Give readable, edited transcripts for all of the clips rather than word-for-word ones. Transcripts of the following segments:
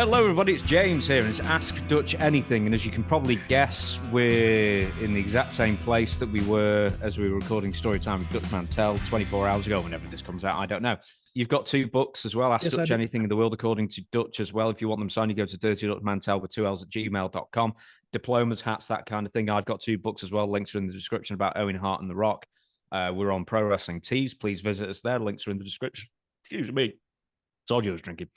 Hello, everybody. It's James here, and it's Ask Dutch Anything. And as you can probably guess, we're in the exact same place that we were as we were recording Storytime with Dutch Mantell 24 hours ago. Whenever this comes out, I don't know. You've got 2 books as well. Ask Dutch Anything in the World According to Dutch as well. If you want them signed, you go to dirty.mantell with 2 L's at gmail.com. Diplomas, hats, that kind of thing. I've got 2 books as well. Links are in the description about Owen, Hart, and The Rock. We're on Pro Wrestling Tees. Please visit us there. Links are in the description. Excuse me. Told you I was drinking.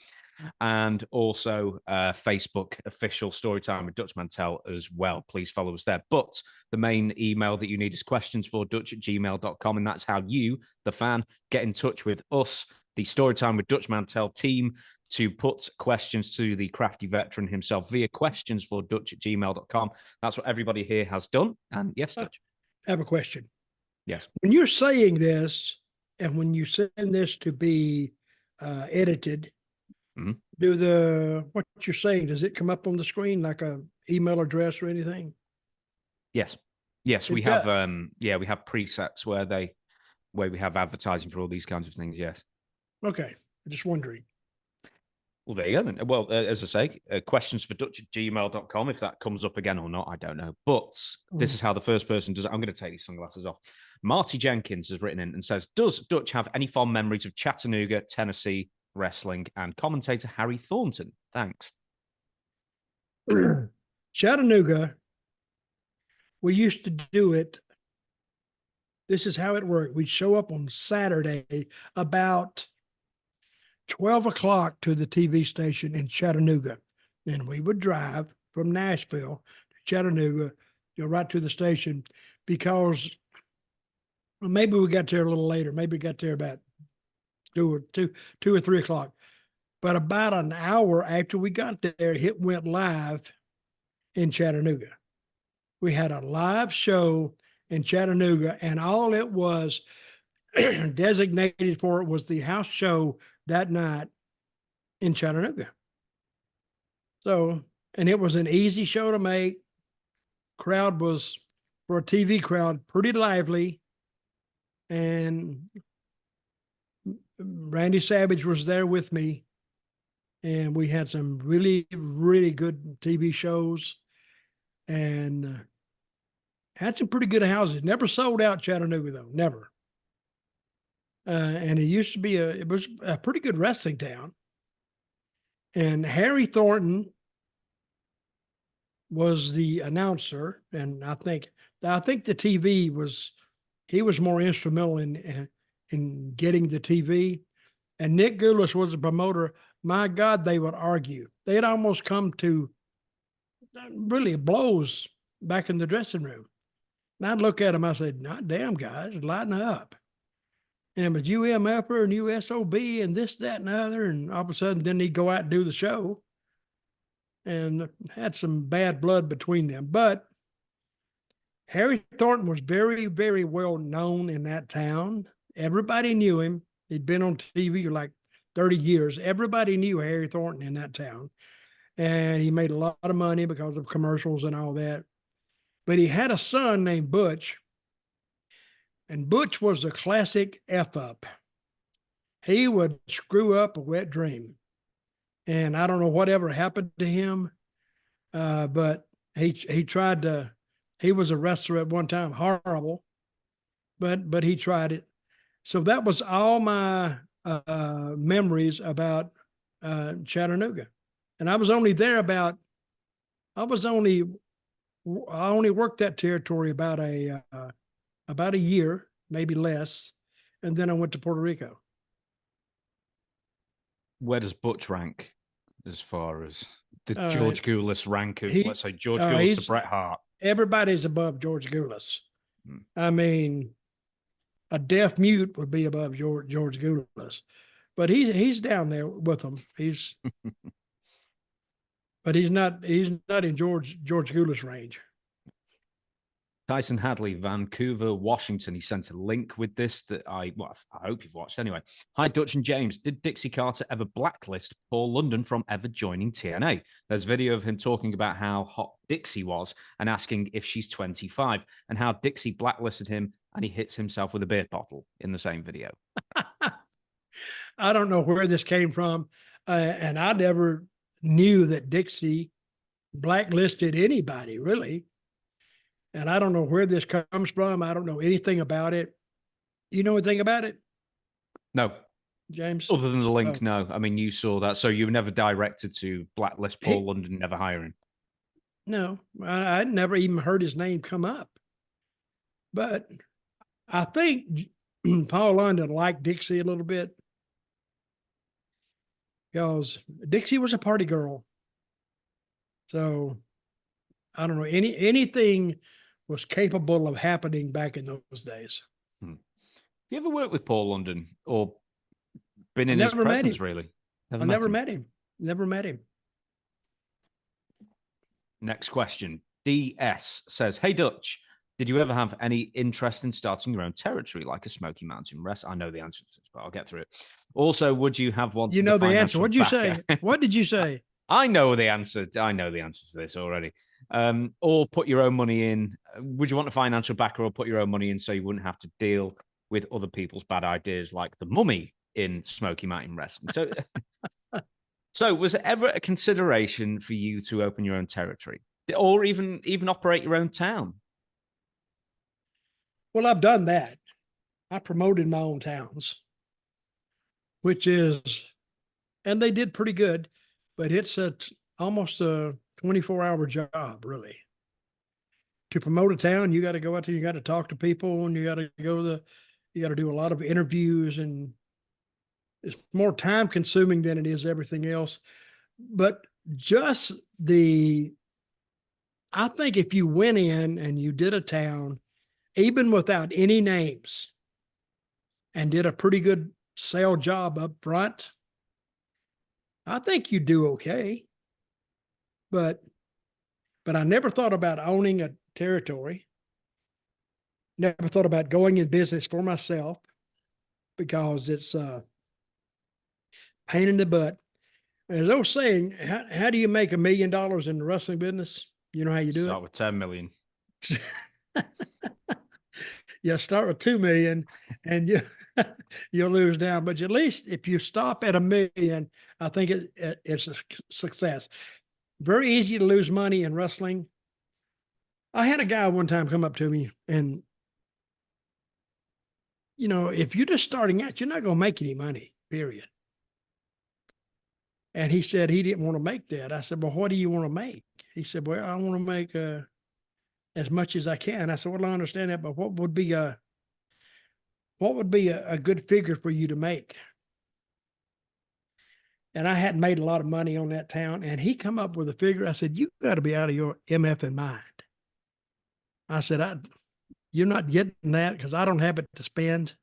And also Facebook official Storytime with Dutch Mantell as well. Please follow us there. But the main email that you need is questionsfordutch@gmail.com. And that's how you, the fan, get in touch with us, the Storytime with Dutch Mantell team, to put questions to the crafty veteran himself via questionsfordutch@gmail.com. That's what everybody here has done. And yes, Dutch. I have a question. Yes. When you're saying this, and when you send this to be edited, what you're saying, does it come up on the screen like a email address or anything? Yes. We have we have presets where we have advertising for all these kinds of things. Yes. Okay. I'm just wondering. Well, there you go then. Well, as I say, questionsfordutch@gmail.com. If that comes up again or not, I don't know. But this is how the first person does it. I'm going to take these sunglasses off. Marty Jenkins has written in and says, does Dutch have any fond memories of Chattanooga, Tennessee wrestling, and commentator Harry Thornton? Thanks. Chattanooga, we used to do it. This is how it worked. We'd show up on Saturday about 12 o'clock to the TV station in Chattanooga. And we would drive from Nashville to Chattanooga, right to the station, because maybe we got there a little later. Maybe we got there about 2 or 3 o'clock. But about an hour after we got there, it went live in Chattanooga. We had a live show in Chattanooga, and all it was designated for it was the house show that night in Chattanooga. So, and it was an easy show to make. Crowd was, for a TV crowd, pretty lively. And Randy Savage was there with me. And we had some really, really good TV shows. And had some pretty good houses. Never sold out Chattanooga, though. Never. And it used to be it was a pretty good wrestling town. And Harry Thornton was the announcer. And I think the TV he was more instrumental in getting the TV. And Nick Goulas was the promoter. My God, they would argue. They'd almost come to really blows back in the dressing room. And I'd look at them, I said, "Not damn, guys, lighten up." And it was UMFer and USOB and this, that, and the other. And all of a sudden, then he'd go out and do the show. And had some bad blood between them. But Harry Thornton was very, very well known in that town. Everybody knew him. He'd been on TV for like 30 years. Everybody knew Harry Thornton in that town. And he made a lot of money because of commercials and all that. But he had a son named Butch. And Butch was a classic F-up. He would screw up a wet dream. And I don't know whatever happened to him, but he tried to, he was a wrestler at one time, horrible, but he tried it. So that was all my memories about Chattanooga. And I was only there I only worked that territory about a year, maybe less. And then I went to Puerto Rico. Where does Butch rank as far as the George Goulas rank of, let's say, George Goulas to Bret Hart? Everybody's above George Goulas. I mean, a deaf mute would be above George Goulas, but he's down there with them. But he's not in George Goulas range. Tyson Hadley, Vancouver, Washington. He sent a link with this that I hope you've watched anyway. Hi, Dutch and James. Did Dixie Carter ever blacklist Paul London from ever joining TNA? There's video of him talking about how hot Dixie was and asking if she's 25 and how Dixie blacklisted him and he hits himself with a beer bottle in the same video. I don't know where this came from. And I never knew that Dixie blacklisted anybody, really. And I don't know where this comes from. I don't know anything about it. You know anything about it, No. James? Other than the link, Oh. no. I mean, you saw that. So you were never directed to blacklist Paul London, never hiring. No, I'd never even heard his name come up. But I think Paul London liked Dixie a little bit because Dixie was a party girl. So I don't know, anything was capable of happening back in those days. Have you ever worked with Paul London or been in his Never met presence, him. really? I never met him. Never met him. Next question. DS says, hey, Dutch, did you ever have any interest in starting your own territory like a Smoky Mountain Rest? I know the answer to this, but I'll get through it. Also, would you have wanted You know the the answer. What'd you backer? say? What did you say? I know the answer. I know the answer to this already. Or put your own money in. Would you want a financial backer or put your own money in so you wouldn't have to deal with other people's bad ideas like the mummy in Smoky Mountain Wrestling? So was it ever a consideration for you to open your own territory or even operate your own town? Well, I've done that. I promoted my own towns, which is, and they did pretty good, but it's almost a 24-hour job, really. To promote a town, you got to go out there, you got to talk to people, and you got to you got to do a lot of interviews, and it's more time consuming than it is everything else. But just I think if you went in and you did a town, even without any names, and did a pretty good sale job up front, I think you do okay. But I never thought about owning a territory. Never thought about going in business for myself because it's pain in the butt. As I was saying, how do you make $1 million in the wrestling business? You know how you do Start with 10 million. You start with 2 million and you'll lose down. But at least if you stop at $1 million, I think it's a success. Very easy to lose money in wrestling. I had a guy one time come up to me and, you know, if you're just starting out, you're not going to make any money, period. And he said he didn't want to make that. I said, well, what do you want to make? He said, well, I want to make as much as I can. I said, well, I understand that, but what would be a good figure for you to make? And I hadn't made a lot of money on that town. And he come up with a figure. I said, you got to be out of your MF mind. I said, you're not getting that because I don't have it to spend.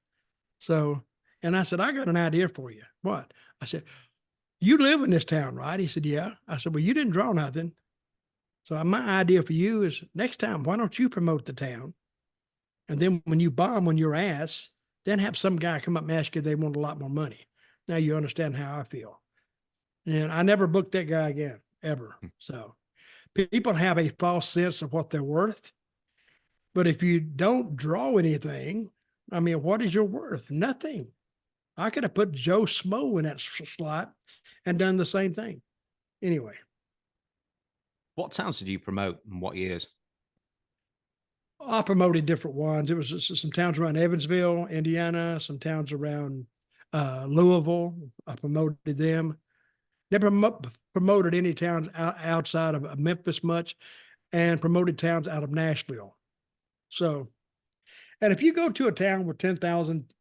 So, and I said, I got an idea for you. What? I said, you live in this town, right? He said, yeah. I said, well, you didn't draw nothing. So my idea for you is next time, why don't you promote the town? And then when you bomb on your ass, then have some guy come up and ask you if they want a lot more money. Now you understand how I feel. And I never booked that guy again, ever. So people have a false sense of what they're worth. But if you don't draw anything, I mean, what is your worth? Nothing. I could have put Joe Smo in that slot and done the same thing. Anyway. What towns did you promote and what years? I promoted different ones. It was just some towns around Evansville, Indiana, some towns around Louisville. I promoted them. Never promoted any towns outside of Memphis much, and promoted towns out of Nashville. So, and if you go to a town with 10,000,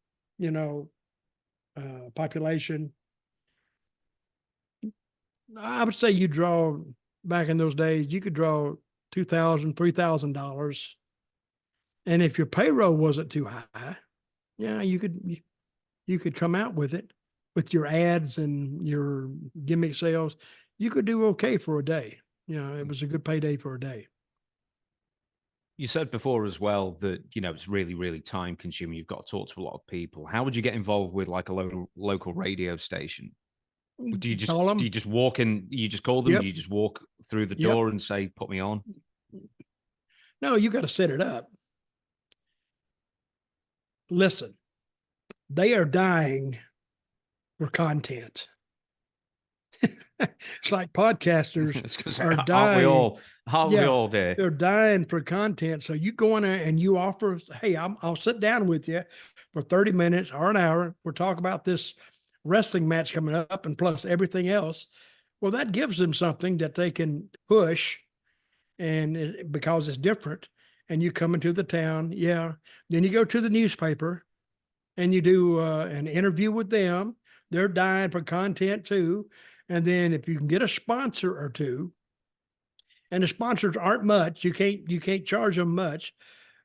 population, I would say you draw, back in those days, you could draw $2,000, $3,000. And if your payroll wasn't too high, yeah, you could come out with it with your ads and your gimmick sales. You could do okay for a day. It was a good payday for a day. You said before as well that, it's really, really time consuming. You've got to talk to a lot of people. How would you get involved with like a local radio station? Do you just walk in, you just call them? Yep. Do you just walk through the door and say, put me on? No, you got to set it up. Listen, they are dying for content. It's like podcasters Say, are aren't we dying. all? Aren't we all, dear? They're dying for content. So you go in there and you offer, hey, I'll sit down with you for 30 minutes or an hour. We'll talk about this wrestling match coming up and plus everything else. Well, that gives them something that they can push, and because it's different. And you come into the town, Then you go to the newspaper and you do an interview with them. They're dying for content too. And then if you can get a sponsor or two, and the sponsors aren't much, you can't charge them much,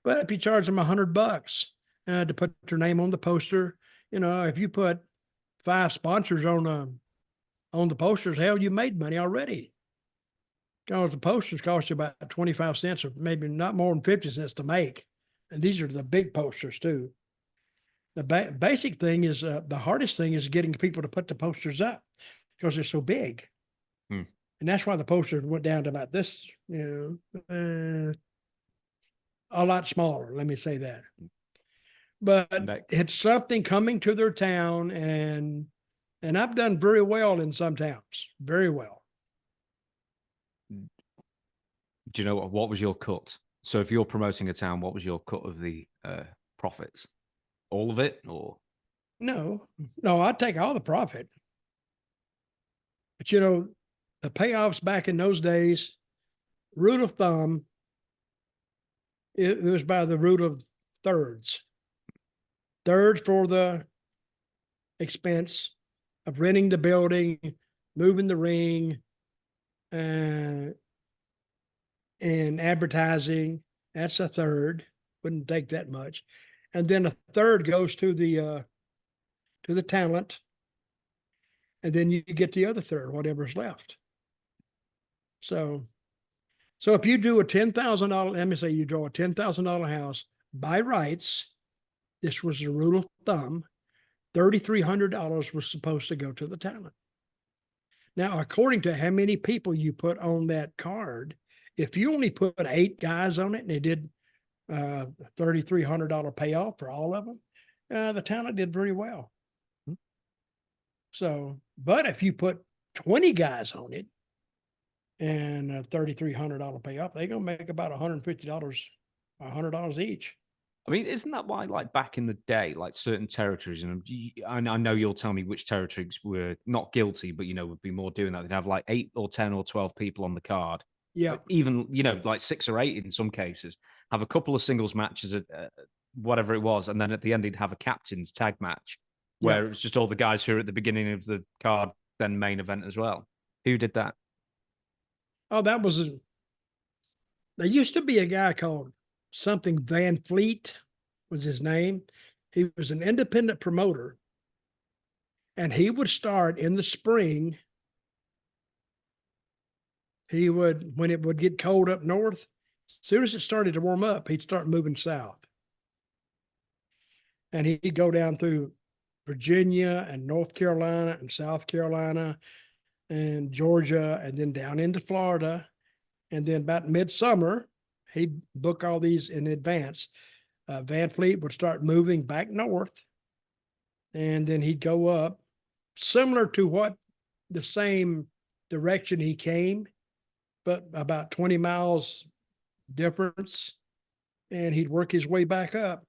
but if you charge them $100 to put their name on the poster, if you put 5 sponsors on the posters, hell, you made money already. Because the posters cost you about 25 cents or maybe not more than 50 cents to make. And these are the big posters too. The basic thing is the hardest thing is getting people to put the posters up because they're so big. And that's why the posters went down to about this, a lot smaller. Let me say that. But it's something coming to their town, and I've done very well in some towns, very well. Do you know what was your cut? So if you're promoting a town, what was your cut of the profits? All of it, or? No, I'd take all the profit. But the payoffs back in those days, rule of thumb, it was by the rule of thirds. Thirds for the expense of renting the building, moving the ring, and advertising. That's a third. Wouldn't take that much. And then a third goes to the talent. And then you get the other third, whatever's left. So if you do a $10,000, let me say you draw a $10,000 house by rights, this was the rule of thumb, $3,300 was supposed to go to the talent. Now, according to how many people you put on that card, if you only put 8 guys on it and they did $3,300 payoff for all of them, the talent did very well. So, but if you put 20 guys on it and a $3,300 payoff, they're going to make about $150, $100 each. I mean, isn't that why, like back in the day, like certain territories, and I know you'll tell me which territories were not guilty, but would be more doing that. They'd have like 8 or 10 or 12 people on the card. Yeah. Even like 6 or 8 in some cases. Have a couple of singles matches at whatever it was, and then at the end they'd have a captain's tag match where it was just all the guys who are at the beginning of the card, then main event as well. Who did that? Oh, there used to be a guy called something Van Fleet was his name. He was an independent promoter, and he would start in the spring. He would, when it would get cold up north, as soon as it started to warm up, he'd start moving south. And he'd go down through Virginia and North Carolina and South Carolina and Georgia, and then down into Florida. And then about midsummer, he'd book all these in advance. Van Fleet would start moving back north, and then he'd go up, similar to what the same direction he came, but about 20 miles difference, and he'd work his way back up.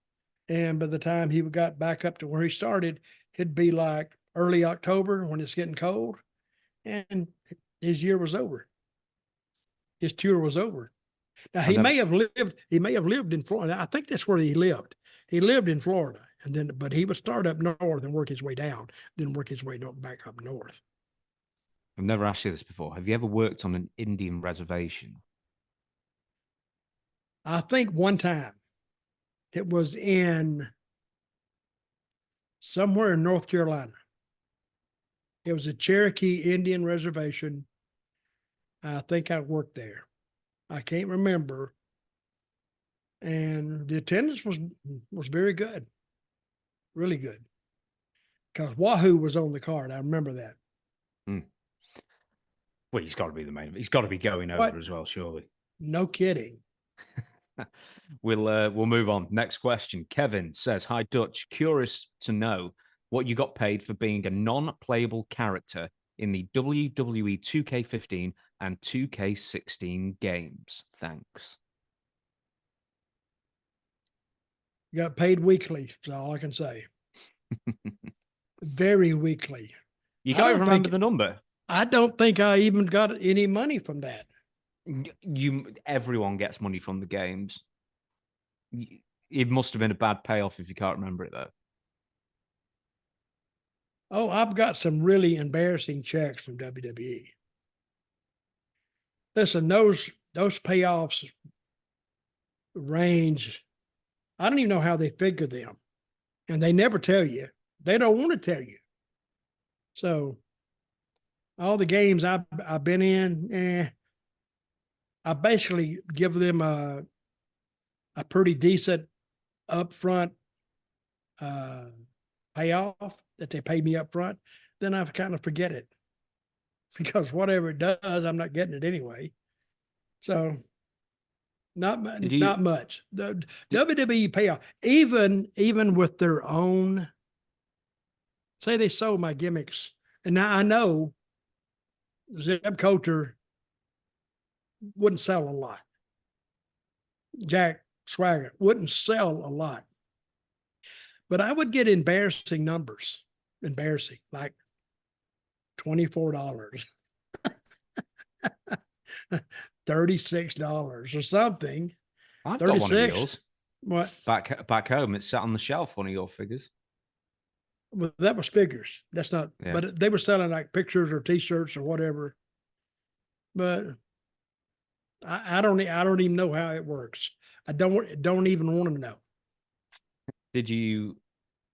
And by the time he got back up to where he started, it'd be like early October when it's getting cold, and his year was over. His tour was over. Now he may have lived in Florida. I think that's where he lived. He lived in Florida, but he would start up north and work his way down, then work his way back up north. I've never asked you this before. Have you ever worked on an Indian reservation? I think one time. It was in somewhere in North Carolina. It was a Cherokee Indian reservation. I think I worked there. I can't remember. And the attendance was very good. Really good. Because Wahoo was on the card. I remember that. Well, he's got to be the main. He's got to be going over as well, surely. No kidding. We'll move on. Next question. Kevin says, "Hi Dutch, curious to know what you got paid for being a non-playable character in the WWE 2K15 and 2K16 games? Thanks. Got paid weekly. That's all I can say. Very weekly. You I can't don't even remember think- the number. I don't think I even got any money from that. Everyone gets money from the games. It must have been a bad payoff if you can't remember it, though. Oh, I've got some really embarrassing checks from WWE. Listen, those payoffs range. I don't even know how they figure them, and they never tell you. They don't want to tell you. So, all the games I've been in, I basically give them a pretty decent upfront payoff that they pay me up front. Then I kind of forget it because whatever it does, I'm not getting it anyway. So not much. The WWE payoff, even with their own, say they sold my gimmicks, and now I know Zeb Colter wouldn't sell a lot. Jack Swagger wouldn't sell a lot. But I would get embarrassing numbers. Embarrassing, like $24, $36 or something. I've got one of 36. yours. What? Back home, it's sat on the shelf, one of your figures. Well, that was figures. That's not, Yeah. but they were selling like pictures or T-shirts or whatever. But I don't even know how it works. I don't even want to know. Did you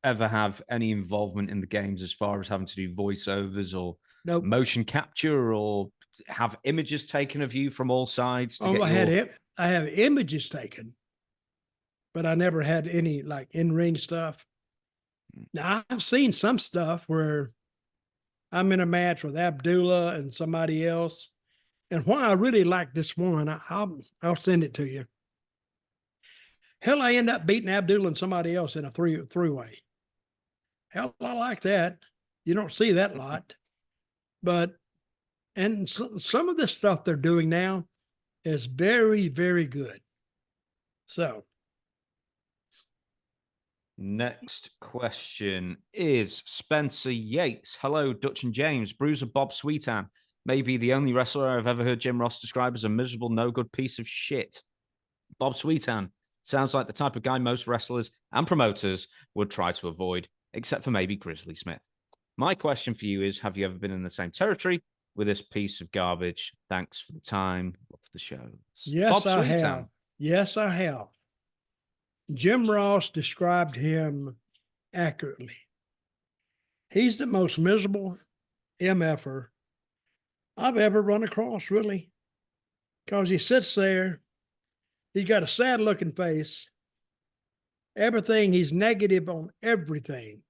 ever have any involvement in the games as far as having to do voiceovers or Nope. motion capture or have images taken of you from all sides to Oh, get I have images taken, but I never had any like in-ring stuff. Now I've seen some stuff where I'm in a match with Abdullah and somebody else. And why I really like this one, I'll send it to you. Hell, I end up beating Abdullah and somebody else in a three-way. Hell, I like that. You don't see that a lot. But, and some of the stuff they're doing now is very, very good. So. Next question is Spencer Yates. Hello, Dutch and James. Bruiser Bob Sweetan may be the only wrestler I've ever heard Jim Ross describe as a miserable, no good piece of shit. Bob Sweetan sounds like the type of guy most wrestlers and promoters would try to avoid, except for maybe Grizzly Smith. My question for you is, have you ever been in the same territory with this piece of garbage? Thanks for the time. Love the shows. Yes, Bob I Sweetan. have. Yes, I have. Jim Ross described him accurately. He's the most miserable MFer I've ever run across, really, because he sits there. He's got a sad looking face. Everything, he's negative on everything.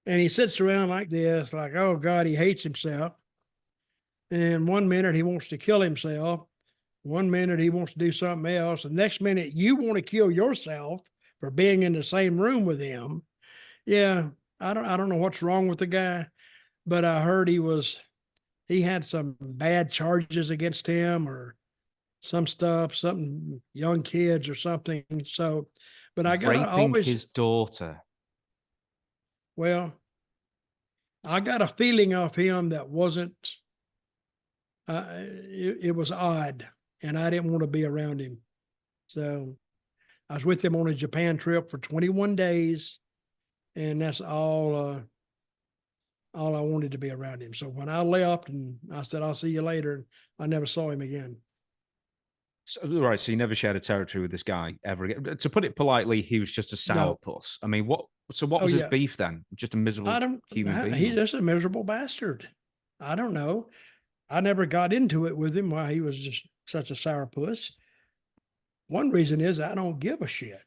And he sits around like this, like, oh God, he hates himself. And 1 minute he wants to kill himself. 1 minute he wants to do something else. The next minute you want to kill yourself for being in the same room with him. Yeah, I don't know what's wrong with the guy, but I heard he had some bad charges against him or something, young kids or something. So, but I got to always his daughter. Well, I got a feeling of him that wasn't. It was odd, and I didn't want to be around him. So, I was with him on a Japan trip for 21 days, and that's all. All I wanted to be around him. So when I left, and I said, "I'll see you later," I never saw him again. So, right, so you never shared a territory with this guy ever again. To put it politely, he was just a sourpuss. I mean, what was his beef then? Just a miserable human being? He's just a miserable bastard. I don't know. I never got into it with him why he was just such a sourpuss. One reason is I don't give a shit.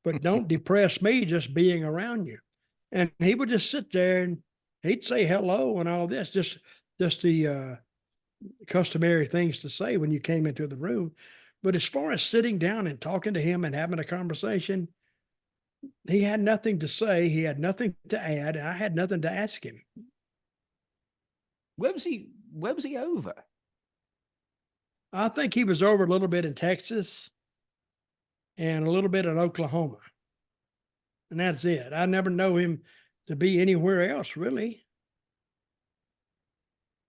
But don't depress me just being around you. And he would just sit there and he'd say hello and all this, just the customary things to say when you came into the room. But as far as sitting down and talking to him and having a conversation, he had nothing to say. He had nothing to add. And I had nothing to ask him. Where was he? Where was he over? I think he was over a little bit in Texas and a little bit in Oklahoma. And that's it. I never know him to be anywhere else, really.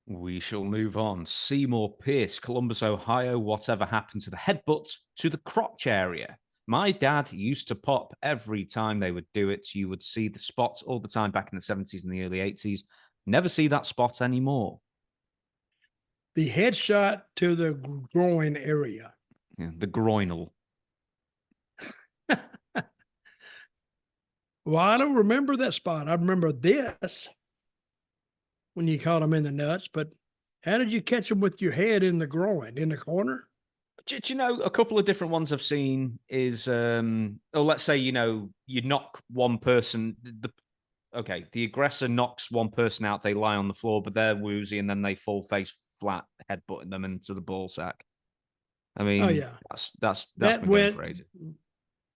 We shall move on. Seymour Pierce, Columbus, Ohio. Whatever happened to the headbutt to the crotch area? My dad used to pop every time they would do it. You would see the spots all the time back in the 70s and the early 80s. Never see that spot anymore. The headshot to the groin area. Yeah, the groinal. Well, I don't remember that spot. I remember this when you caught him in the nuts, but how did you catch him with your head in the groin, in the corner? Do you know, a couple of different ones I've seen is, let's say, you knock one person, the aggressor knocks one person out, they lie on the floor, but they're woozy, and then they fall face flat, headbutting them into the ball sack. I mean, Oh, yeah. That's That been went, going for ages.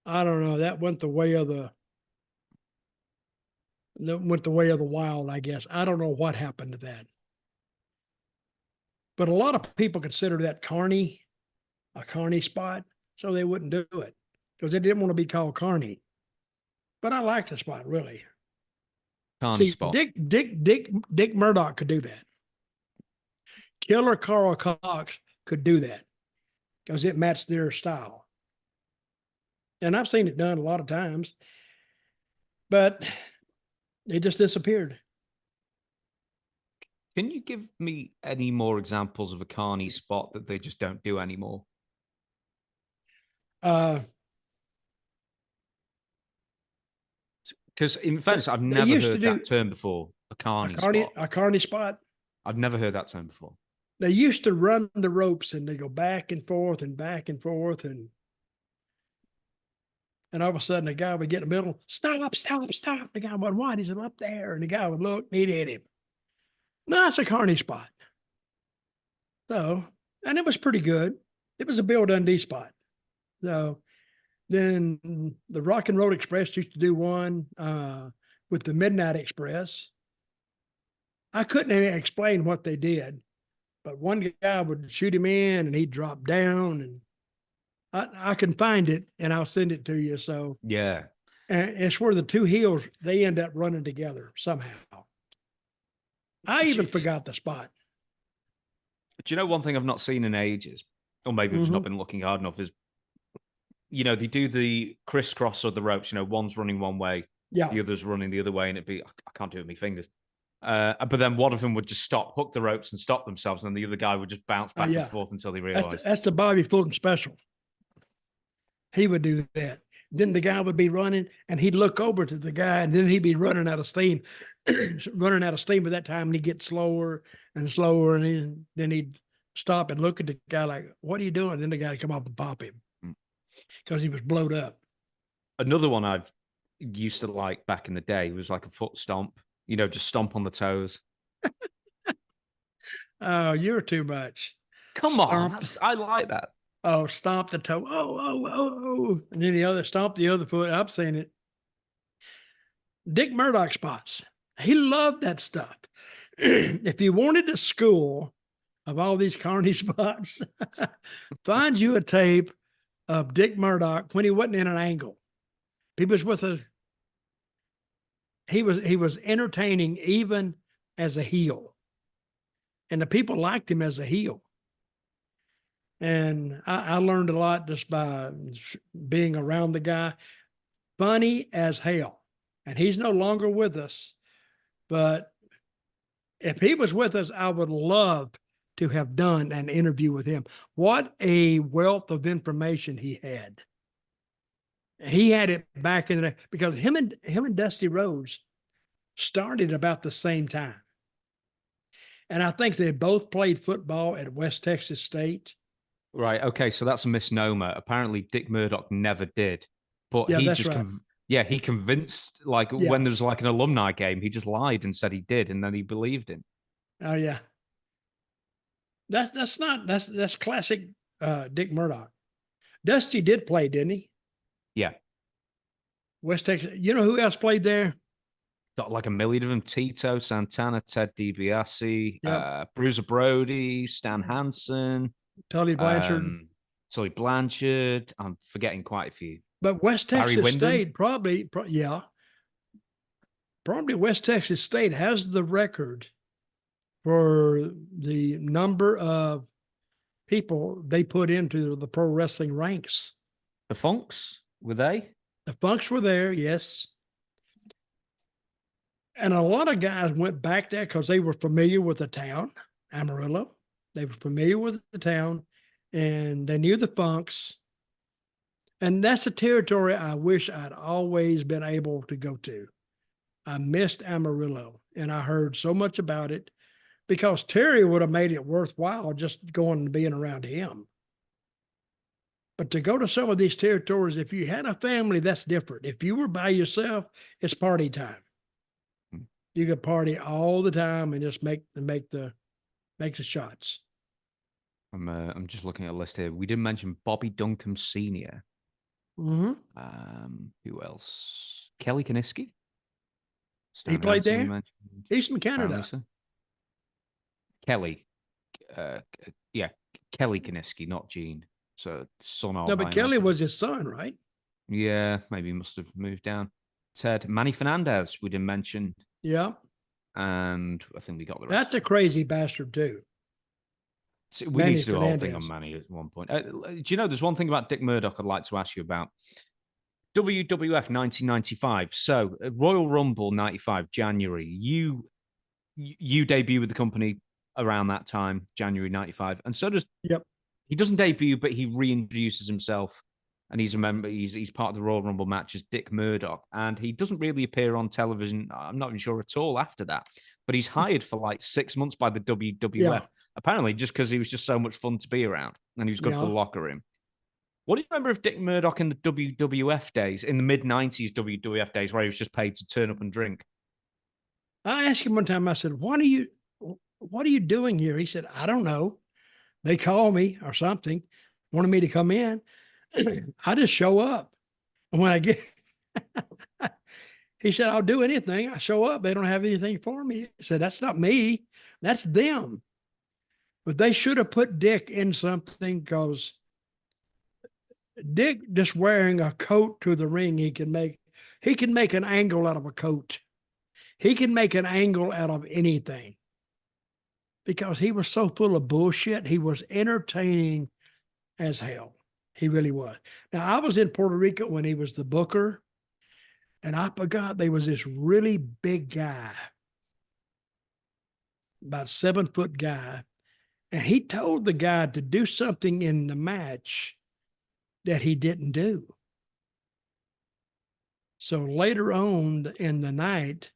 I don't know, that went the way of the wild, I guess. I don't know what happened to that. But a lot of people consider that Carny a Carny spot, so they wouldn't do it because they didn't want to be called Carny. But I liked the spot, really. Carny spot. Dick Murdoch could do that. Killer Carl Cox could do that because it matched their style. And I've seen it done a lot of times, but it just disappeared. Can you give me any more examples of a Carny spot that they just don't do anymore? Because in fairness, I've never heard that term before. A Carny spot. A Carny spot. I've never heard that term before. They used to run the ropes and they go back and forth and back and forth, and all of a sudden the guy would get in the middle, stop. The guy would, what? He's up there, and the guy would look, and he'd hit him. No, it's a Carny spot. So, and it was pretty good. It was a Bill Dundee spot. So then the Rock and Roll Express used to do one with the Midnight Express. I couldn't even explain what they did, but one guy would shoot him in and he'd drop down, and I can find it and I'll send it to you. So yeah, and it's where the two heels, they end up running together somehow. I even forgot the spot. Do you know one thing I've not seen in ages, or maybe I've just not been looking hard enough, is, they do the crisscross of the ropes. One's running one way, the other's running the other way, and I can't do it with my fingers. But then one of them would just stop, hook the ropes and stop themselves, and then the other guy would just bounce back and forth until they realized. That's the Bobby Fulton special. He would do that. Then the guy would be running, and he'd look over to the guy, and then he'd be running out of steam, running out of steam at that time, and he'd get slower and slower, and then he'd stop and look at the guy like, what are you doing? And then the guy would come up and pop him because he was blowed up. Another one I've used to like back in the day was like a foot stomp, just stomp on the toes. Oh, you're too much. Come on. I like that. Oh, stomp the toe. Oh. And then the other, stomp the other foot. I've seen it. Dick Murdoch spots. He loved that stuff. If you wanted a school of all these Carny spots, find you a tape of Dick Murdoch when he wasn't in an angle. He was he was entertaining even as a heel. And the people liked him as a heel. And I learned a lot just by being around the guy. Funny as hell. And he's no longer with us. But if he was with us, I would love to have done an interview with him. What a wealth of information he had. He had it back in the day because him and Dusty Rhodes started about the same time. And I think they both played football at West Texas State. Right. Okay. So that's a misnomer. Apparently, Dick Murdoch never did. But he just, he convinced, when there was an alumni game, he just lied and said he did, and then he believed him. Oh yeah. That's classic Dick Murdoch. Dusty did play, didn't he? Yeah. West Texas. You know who else played there? got like a million of them: Tito, Santana, Ted DiBiase, Yep. Bruiser Brody, Stan Hansen, Tully Blanchard. Tully Blanchard. I'm forgetting quite a few. But West Barry Texas Windham. State probably West Texas State has the record for the number of people they put into the pro wrestling ranks. The Funks, were they? The Funks were there, yes. And a lot of guys went back there because they were familiar with the town, Amarillo. They were familiar with the town and they knew the Funks. And that's a territory I wish I'd always been able to go to. I missed Amarillo and I heard so much about it because Terry would have made it worthwhile just going and being around him. But to go to some of these territories, if you had a family, that's different. If you were by yourself, it's party time. You could party all the time and just make the shots. I'm just looking at a list here. We didn't mention Bobby Duncombe Sr. Mm-hmm. Who else? Kelly Kaniski. He played there. He's from Canada. Kelly. Yeah, Kelly Kaniski, not Gene. So son of. No, but Kelly was his son, right? Yeah, maybe he must have moved down. Ted. Manny Fernandez, we didn't mention. Yeah. And I think we got the rest. That's a crazy bastard, too. So we need to do a whole thing on Manny at one point. Do you know, there's one thing about Dick Murdoch I'd like to ask you about. WWF 1995. So Royal Rumble 95, January. You debut with the company around that time, January 95. And so does... Yep. He doesn't debut, but he reintroduces himself. And he's part of the Royal Rumble match as Dick Murdoch. And he doesn't really appear on television, I'm not even sure at all after that. But he's hired for like 6 months by the WWF, apparently just because he was just so much fun to be around. And he was good for the locker room. What do you remember of Dick Murdoch in the WWF days, in the mid-90s WWF days, where he was just paid to turn up and drink? I asked him one time, I said, what are you doing here? He said, I don't know. They called me or something, wanted me to come in. I just show up. And when I get, he said, I'll do anything. I show up. They don't have anything for me. He said, that's not me. That's them. But they should have put Dick in something because Dick just wearing a coat to the ring, he can make an angle out of a coat. He can make an angle out of anything because he was so full of bullshit. He was entertaining as hell. He really was. Now, I was in Puerto Rico when he was the booker, and I forgot there was this really big guy, about 7 foot guy, and he told the guy to do something in the match that he didn't do. So later on in the night,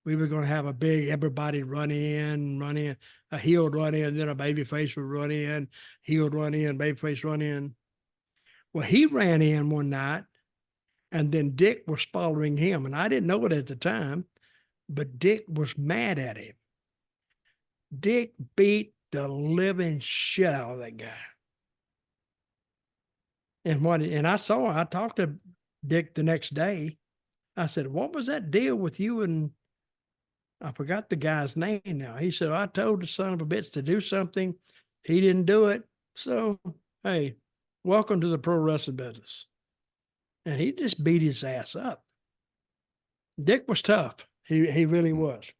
we were going to have a big, everybody run in, a heel run in, then a babyface would run in, heel run in, babyface run in. Well, he ran in one night, and then Dick was following him, and I didn't know it at the time, but Dick was mad at him. Dick beat the living shit out of that guy. And I talked to Dick the next day. I said, what was that deal with you? And I forgot the guy's name now. He said, I told the son of a bitch to do something. He didn't do it. So, hey, welcome to the pro wrestling business. And he just beat his ass up. Dick was tough. He really was.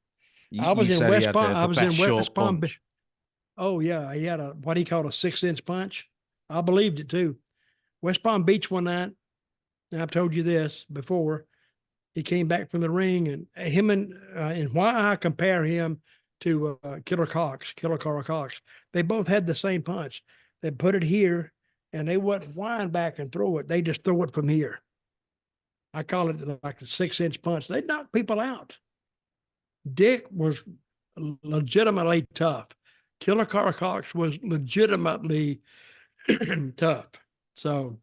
I was in West Palm Beach. Oh, yeah. He had what he called a 6-inch punch. I believed it too. West Palm Beach one night, and I've told you this before, he came back from the ring, and him and why I compare him to Killer Carl Cox, they both had the same punch. They put it here, and they wouldn't wind back and throw it. They just throw it from here. I call it like a 6-inch punch. They knock people out. Dick was legitimately tough. Killer Carl Cox was legitimately tough. So,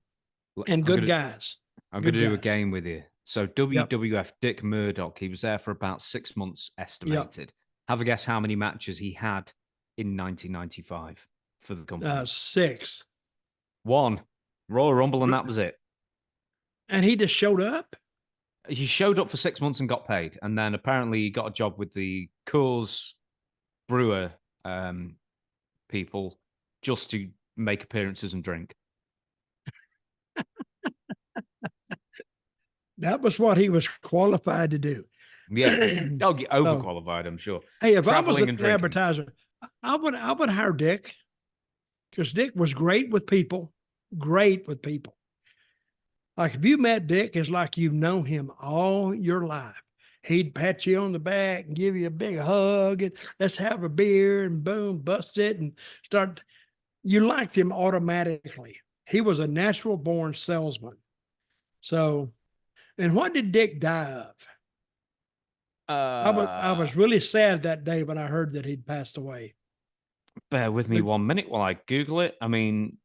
and good guys. I'm going to do a game with you. So WWF, Dick Murdoch, he was there for about 6 months estimated. Have a guess how many matches he had in 1995 for the company. 6. 1. Royal Rumble, and that was it. And he just showed up? He showed up for 6 months and got paid, and then apparently he got a job with the Coors Brewer people just to make appearances and drink. That was what he was qualified to do. Yeah, I'll get overqualified, I'm sure. Hey, if I was Traveling an and drinking. advertiser, I would hire Dick, because Dick was great with people. Great with people. Like if you met Dick, it's like you've known him all your life. He'd pat you on the back and give you a big hug and let's have a beer and boom, bust it and start. You liked him automatically. He was a natural born salesman. So, and what did Dick die of? I was really sad that day when I heard that he'd passed away. Bear with me 1 minute while I Google it. I mean,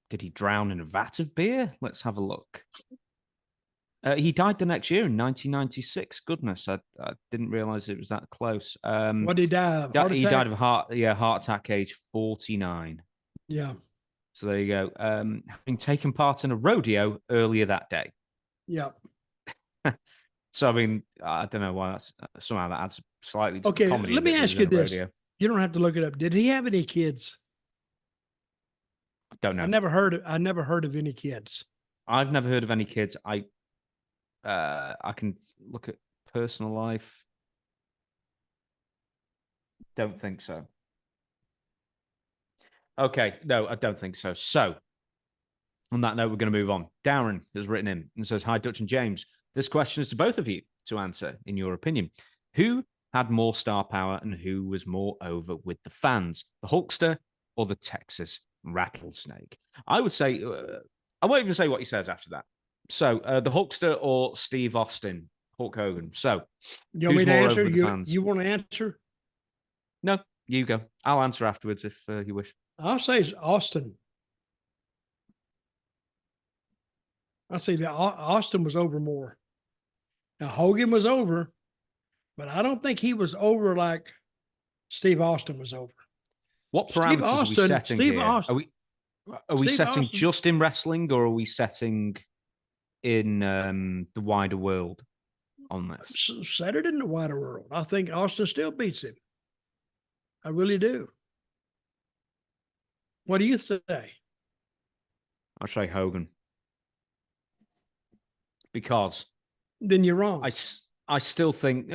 did he drown in a vat of beer? Let's have a look. He died the next year in 1996. Goodness, I didn't realize it was that close. What did he die of? He died of heart attack, age 49. Yeah. So there you go. Having taken part in a rodeo earlier that day. Yeah. So I mean, I don't know why somehow that adds slightly to the comedy. Let me ask you this: rodeo. You don't have to look it up. Did he have any kids? I don't know. I never heard of any kids. I've never heard of any kids. I can look at personal life. Don't think so. Okay, no, I don't think so. So, on that note, we're going to move on. Darren has written in and says, "Hi, Dutch and James. This question is to both of you to answer, in your opinion. Who had more star power and who was more over with the fans, the Hulkster or the Texas Rattlesnake?" I would say, I won't even say what he says after that. So, the Hulkster or Steve Austin, Hulk Hogan. So, you want me to answer? You want to answer? No, you go. I'll answer afterwards if you wish. I'll say Austin. I say that Austin was over more. Now Hogan was over, but I don't think he was over like Steve Austin was over. What parameters are we setting here? Are we setting just in wrestling, or are we setting in the wider world on this? Set it in the wider world. I think Austin still beats him. I really do. What do you say? I'll say Hogan. Because then you're wrong. I still think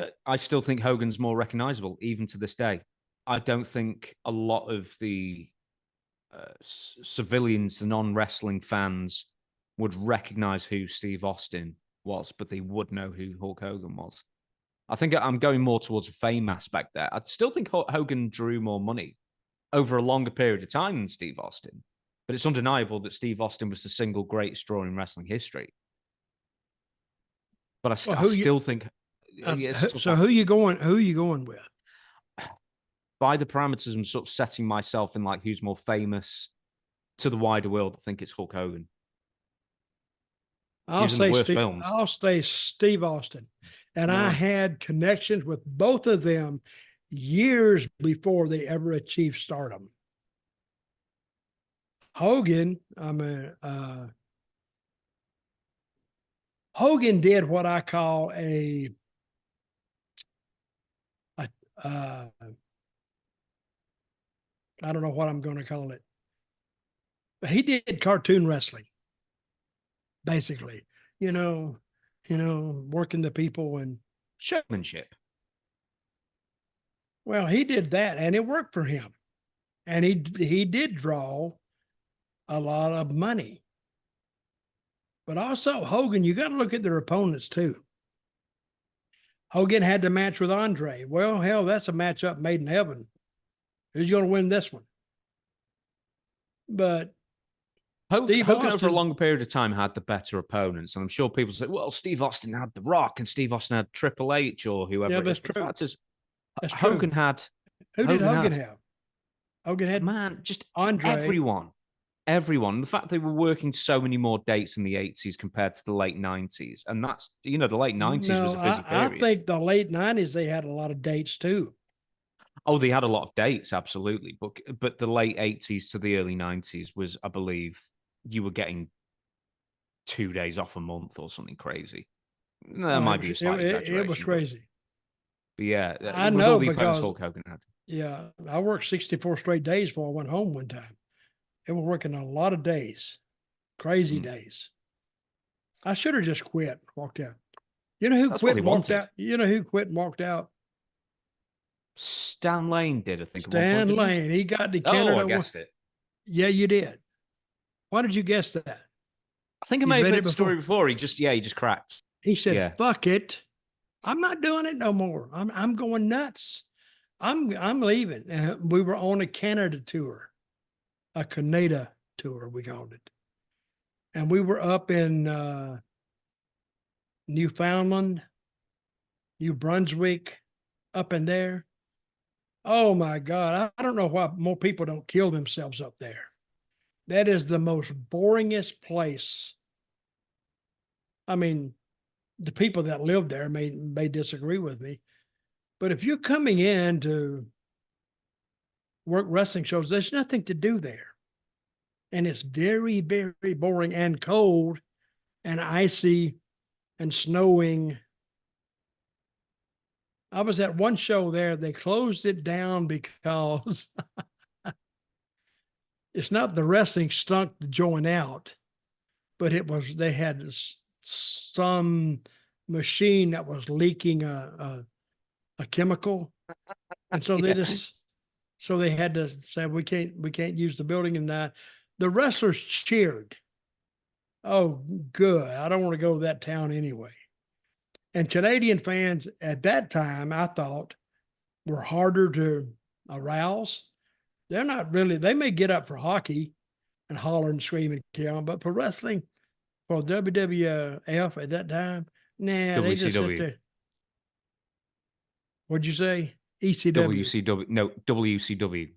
Hogan's more recognizable even to this day. I don't think a lot of the civilians, the non-wrestling fans, would recognize who Steve Austin was, but they would know who Hulk Hogan was. I think I'm going more towards a fame aspect there. I still think Hogan drew more money over a longer period of time than Steve Austin, but it's undeniable that Steve Austin was the single greatest draw in wrestling history. But I still think. So who are you going with? By the parameters, I'm sort of setting myself in like who's more famous to the wider world. I think it's Hulk Hogan. I'll say Steve Austin. And I had connections with both of them years before they ever achieved stardom. Hogan, Hogan did what I call I don't know what I'm going to call it, but he did cartoon wrestling, basically, working the people and showmanship. Well, he did that and it worked for him. And he did draw a lot of money. But also Hogan, you got to look at their opponents too. Hogan had the match with Andre. Well, hell, that's a matchup made in heaven. Who's going to win this one? But Hogan over a longer period of time had the better opponents. And I'm sure people say, well, Steve Austin had The Rock and Steve Austin had Triple H or whoever. Yeah, that's true. The fact is, Hogan had. Who did Hogan have? Hogan had just Andre. Everyone. The fact they were working so many more dates in the 80s compared to the late 90s. And that's, the late 90s was a busy period. I think the late 90s, they had a lot of dates too. Oh, they had a lot of dates, absolutely. But the late 80s to the early 90s was, I believe, you were getting 2 days off a month or something crazy. That might be a slight exaggeration. It was crazy. But yeah, I with all know the opponents because, Hulk Hogan had. yeah, I worked 64 straight days before I went home one time. It was working a lot of days, crazy days. I should have just quit, walked out. You know who That's quit what they and walked wanted. out? You know who quit and walked out? Stan Lane did, I think, at one point, Stan didn't he? Lane. He got to Oh, Canada. I guessed it. Yeah, you did. Why did you guess that? I think I may You'd have read heard it the story before. before. He just cracked. He said, Yeah. "Fuck it, I'm not doing it no more. I'm going nuts. I'm leaving." We were on a Canada tour, a Canada tour, we called it, and we were up in Newfoundland, New Brunswick, up in there. Oh my God, I don't know why more people don't kill themselves up there. That is the most boringest place. I mean, the people that live there may disagree with me, but if you're coming in to work wrestling shows, there's nothing to do there. And it's very, very boring and cold and icy and snowing. I was at one show there, they closed it down because it's not the wrestling stunk to join out, but they had some machine that was leaking a chemical. And so they just, so they had to say, we can't use the building. And the wrestlers cheered. Oh, good. I don't want to go to that town anyway. And Canadian fans at that time, I thought, were harder to arouse. They're not really, they may get up for hockey and holler and scream and carry on, but for wrestling, for WWF at that time, nah, they just sit WCW. there. What'd you say? ECW. WCW. No, WCW.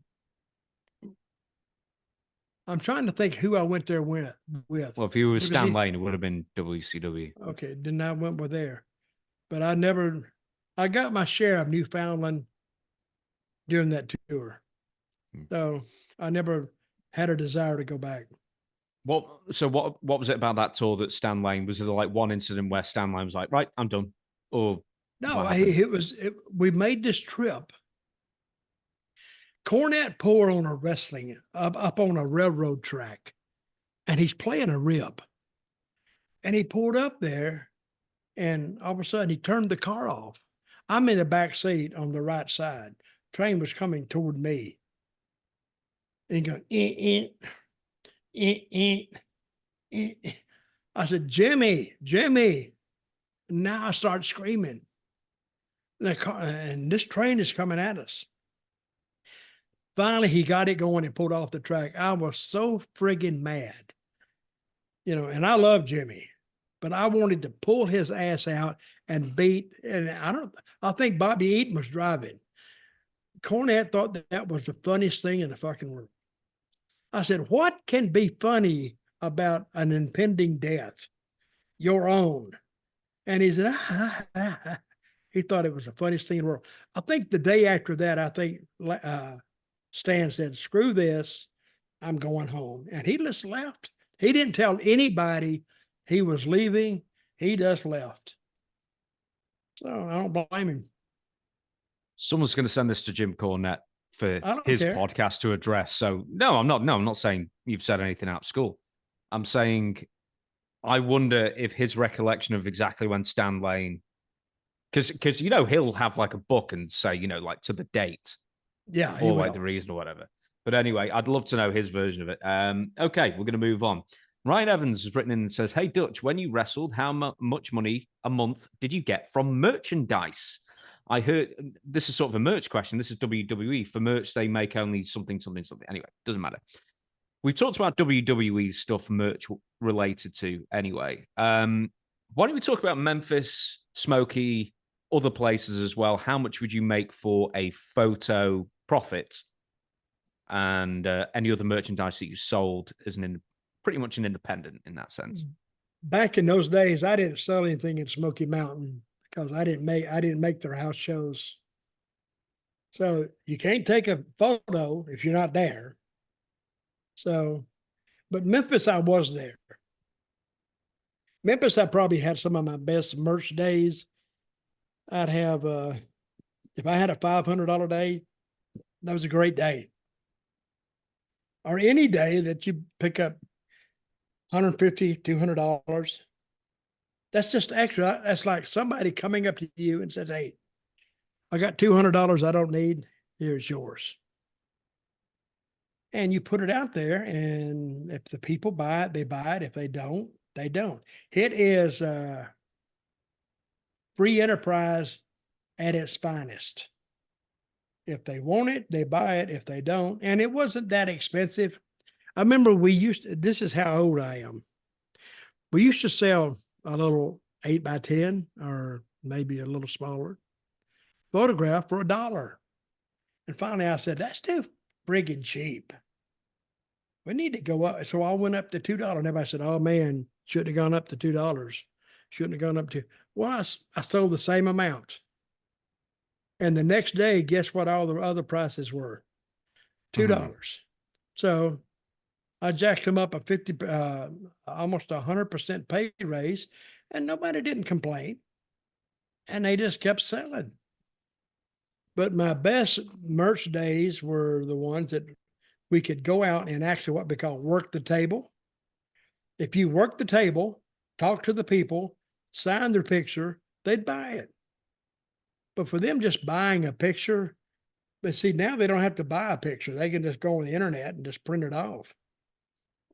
I'm trying to think who I went there with. Well, if you were Because Stan Lane, it would have been WCW. okay, then I went with there. But I got my share of Newfoundland during that tour. So I never had a desire to go back. What was it about that tour that Stan Lane, was there like one incident where Stan Lane was like, right, I'm done? Or No, what happened? we made this trip. Cornette poured on a wrestling up on a railroad track, and he's playing a rip. And he pulled up there, and all of a sudden he turned the car off. I'm in the back seat on the right side. Train was coming toward me. And he goes, I said, Jimmy. Now I start screaming. And this train is coming at us. Finally, he got it going and pulled off the track. I was so friggin' mad. And I love Jimmy, but I wanted to pull his ass out and beat. And I think Bobby Eaton was driving. Cornette thought that was the funniest thing in the fucking world. I said, what can be funny about an impending death? Your own. And he said, he thought it was the funniest thing in the world. I think the day after that, I think Stan said, screw this, I'm going home. And he just left. He didn't tell anybody he was leaving. He just left. So I don't blame him. Someone's going to send this to Jim Cornette for I don't his care. podcast to address. So no, I'm not saying you've said anything out of school. I'm saying I wonder if his recollection of exactly when Stan Lane, because he'll have like a book and say, like to the date. Yeah, he Or will. like the reason or whatever. But anyway, I'd love to know his version of it. Okay, we're going to move on. Ryan Evans has written in and says, hey, Dutch, when you wrestled, how much money a month did you get from merchandise? I heard, this is sort of a merch question. This is WWE. For merch, they make only something. Anyway, doesn't matter. We've talked about WWE stuff, merch related to anyway. Why don't we talk about Memphis, Smokey, other places as well? How much would you make for a photo profit and any other merchandise that you sold as pretty much an independent in that sense? Back in those days, I didn't sell anything in Smoky Mountain because I didn't make their house shows. So you can't take a photo if you're not there. So, but Memphis, I was there. Memphis, I probably had some of my best merch days. I'd have, if I had a $500 day, that was a great day. Or any day that you pick up $150, $200. That's just extra. That's like somebody coming up to you and says, "Hey, I got $200 I don't need. Here's yours." And you put it out there, and if the people buy it, they buy it. If they don't, they don't. It is free enterprise at its finest. If they want it, they buy it. If they don't, and it wasn't that expensive. I remember this is how old I am. We used to sell a little 8x10 or maybe a little smaller photograph for $1. And finally I said, that's too friggin' cheap. We need to go up. So I went up to $2. And everybody said, oh man, shouldn't have gone up to $2. Shouldn't have gone up to, well, I sold the same amount. And the next day, guess what all the other prices were? $2. So I jacked them up a 50, almost 100% pay raise, and nobody didn't complain. And they just kept selling. But my best merch days were the ones that we could go out and actually what we call work the table. If you work the table, talk to the people, sign their picture, they'd buy it. But for them just buying a picture, but see, now they don't have to buy a picture. They can just go on the internet and just print it off.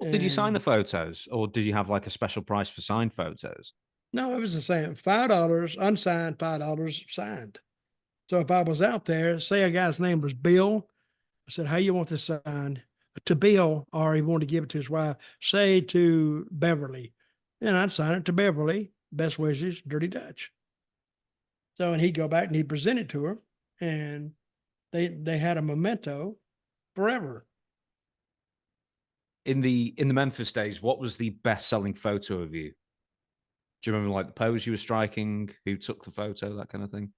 Did you sign the photos, or did you have like a special price for signed photos? No, it was the same. $5 unsigned, $5 signed. So if I was out there, say a guy's name was Bill, I said, how you want this signed? To Bill, or he wanted to give it to his wife, say to Beverly. And I'd sign it to Beverly. Best wishes, Dirty Dutch. So, and he'd go back and he'd present it to her, and they had a memento forever. In the Memphis days, what was the best-selling photo of you? Do you remember like the pose you were striking, who took the photo, that kind of thing?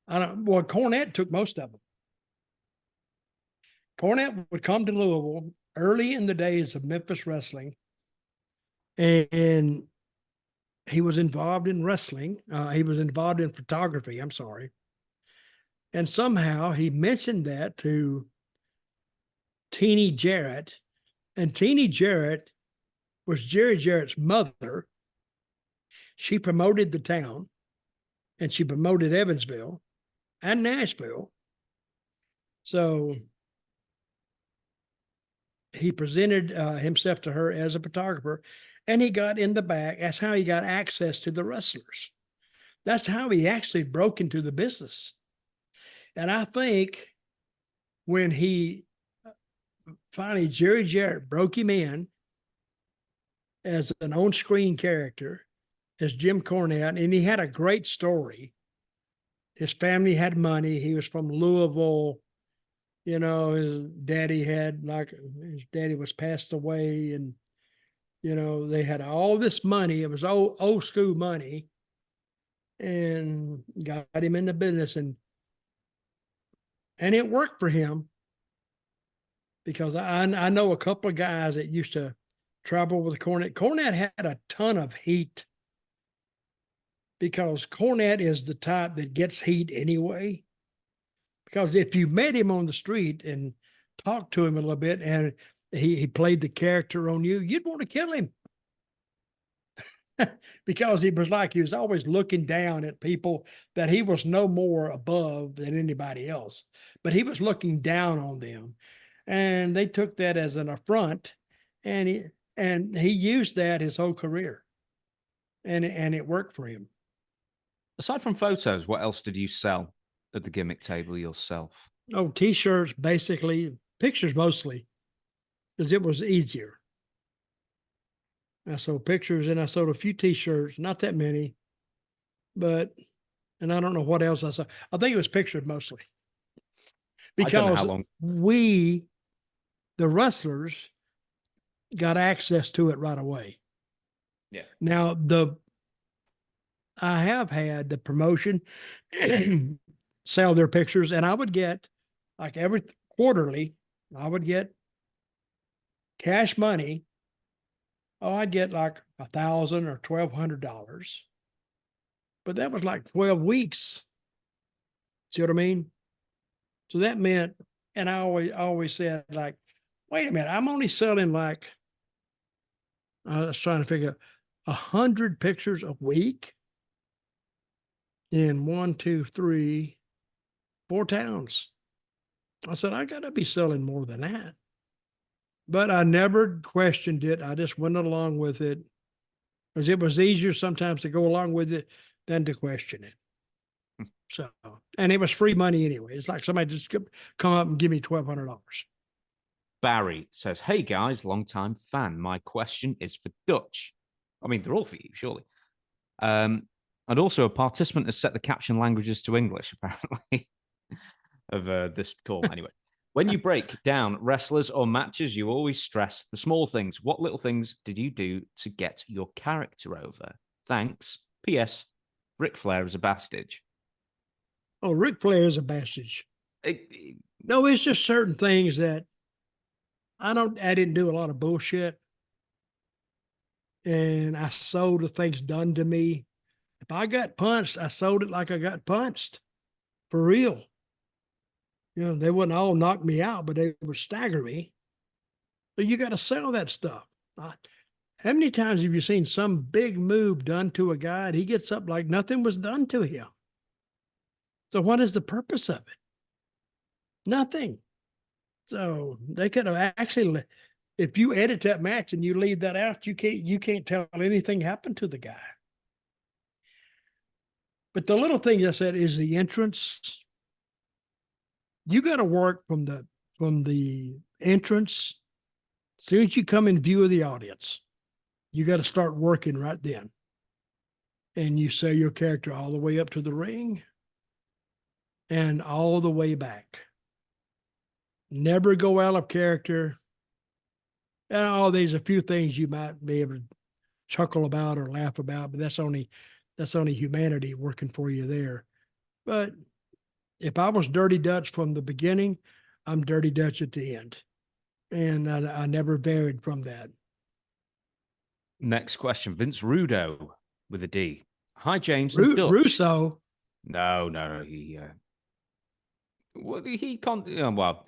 Well, Cornette took most of them. Cornette would come to Louisville early in the days of Memphis wrestling, and he was involved in wrestling. He was involved in photography. I'm sorry. And somehow he mentioned that to Teeny Jarrett, and Teeny Jarrett was Jerry Jarrett's mother. She promoted the town, and she promoted Evansville and Nashville. So he presented himself to her as a photographer, and he got in the back. That's how he got access to the wrestlers. That's how he actually broke into the business. And I think when he finally, Jerry Jarrett broke him in as an on-screen character, as Jim Cornette, and he had a great story. His family had money. He was from Louisville. You know, his daddy was passed away, and, you know, they had all this money. It was old school money, and got him in the business, and it worked for him, because I know a couple of guys that used to travel with Cornette. Cornette had a ton of heat, because Cornette is the type that gets heat anyway. Because if you met him on the street and talked to him a little bit, and he played the character on you, you'd want to kill him. Because he was always looking down at people that he was no more above than anybody else, but he was looking down on them, and they took that as an affront, and he used that his whole career, and it worked for him. Aside from photos, what else did you sell at the gimmick table yourself? Oh, T-shirts, basically, pictures mostly, because it was easier. I sold pictures, and I sold a few T-shirts, not that many, and I don't know what else I sold. I think it was pictures mostly, because the wrestlers, got access to it right away. Yeah. Now I have had the promotion sell their pictures, and I would get, like, every quarterly, I would get cash money I'd get like $1,000 or $1,200, but that was like 12 weeks. See what I mean? So that meant, and I always said like, wait a minute, I'm only selling like, I was trying to figure 100 pictures a week in 4 towns. I said, I got to be selling more than that. But I never questioned it. I just went along with it because it was easier sometimes to go along with it than to question it. So, and it was free money anyway. It's like somebody just come up and give me $1,200. Barry says, "Hey guys, long-time fan. My question is for Dutch. I mean, they're all for you, surely. And also, a participant has set the caption languages to English, apparently, of this call. Anyway, when you break down wrestlers or matches, you always stress the small things. What little things did you do to get your character over? Thanks. P.S. Ric Flair is a bastard." Oh, Ric Flair is a bastard. No, it's just certain things that I didn't do a lot of bullshit. And I sold the things done to me. If I got punched, I sold it like I got punched. For real. They wouldn't all knock me out, but they would stagger me. So you got to sell that stuff. How many times have you seen some big move done to a guy and he gets up like nothing was done to him? So what is the purpose of it? Nothing. So they could have actually, if you edit that match and you leave that out, you can't tell anything happened to the guy. But the little thing I said is the entrance. You got to work from the entrance. As soon as you come in view of the audience, you got to start working right then. And you sell your character all the way up to the ring and all the way back. Never go out of character. And there's a few things you might be able to chuckle about or laugh about, but that's only humanity working for you there. But if I was Dirty Dutch from the beginning, I'm Dirty Dutch at the end. And I never varied from that. Next question. Vince Rudo with a D. Hi, James and Dutch. Russo. No.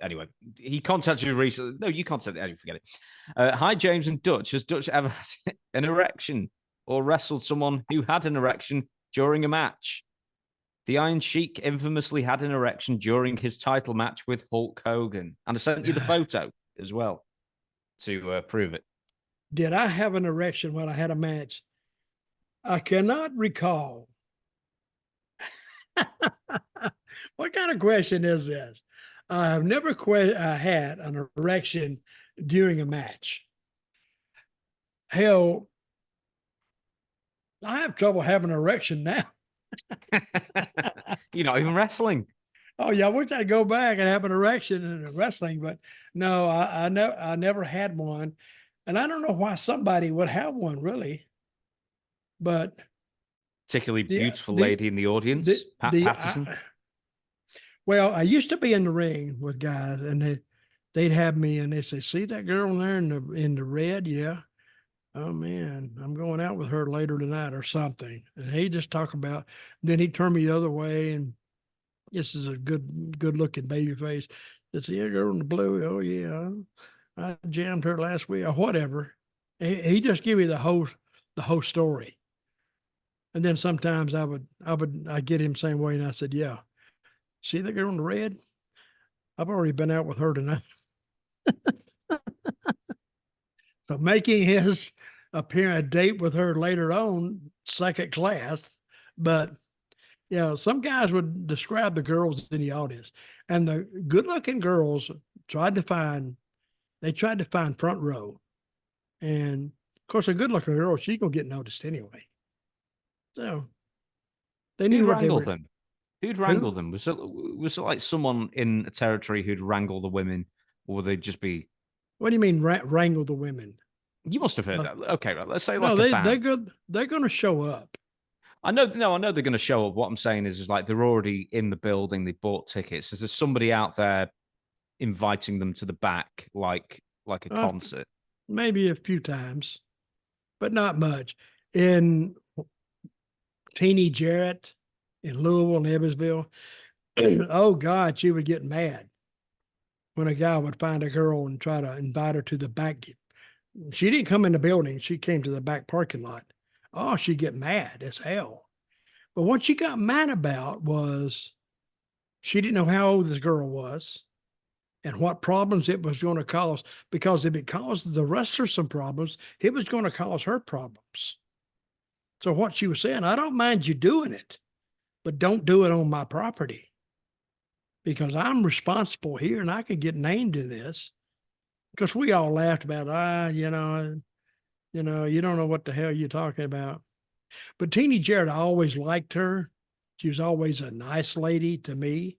Anyway, he contacted you recently. No, you contacted. Anyway, forget it. Hi, James and Dutch. Has Dutch ever had an erection or wrestled someone who had an erection during a match? The Iron Sheik infamously had an erection during his title match with Hulk Hogan, and I sent you the photo as well to prove it. Did I have an erection when I had a match? I cannot recall. What kind of question is this? I have never had an erection during a match. Hell, I have trouble having an erection now. You're not even wrestling. Oh yeah, I wish I'd go back and have an erection in wrestling, but no, I never had one, and I don't know why somebody would have one really. But particularly beautiful lady in the audience, Pat Patterson. Well, I used to be in the ring with guys, and they'd have me, and they say, "See that girl in there in the red? Yeah. Oh man, I'm going out with her later tonight or something." And he just talk about. Then he'd turn me the other way, and this is a good looking baby face. It's the girl in the blue. Oh yeah, I jammed her last week or whatever. He just give me the whole story. And then sometimes I'd get him same way, and I said, "Yeah, see the girl in the red? I've already been out with her tonight." So making his apparent date with her later on second class, but some guys would describe the girls in the audience, and the good-looking girls tried to find front row, and of course, a good-looking girl, she's gonna get noticed anyway. So they knew what they were. Them? Who'd wrangle them? Was it like someone in a territory who'd wrangle the women, or would they just be? What do you mean wrangle the women? You must have heard that. Okay, right. Let's say they're good. They're going to show up. I know they're going to show up. What I'm saying is like they're already in the building. They bought tickets. Is there somebody out there inviting them to the back, like a concert? Maybe a few times. but not much. In teeny Jarrett in Louisville and Evansville, oh God, she would get mad when a guy would find a girl and try to invite her to the back. She didn't come in the building. She came to the back parking lot. Oh, she'd get mad as hell. But what she got mad about was she didn't know how old this girl was and what problems it was going to cause. Because if it caused the wrestler some problems, it was going to cause her problems. So what she was saying, I don't mind you doing it, but don't do it on my property because I'm responsible here and I could get named in this. Because we all laughed about, you don't know what the hell you're talking about. But Teeny Jarrett, I always liked her. She was always a nice lady to me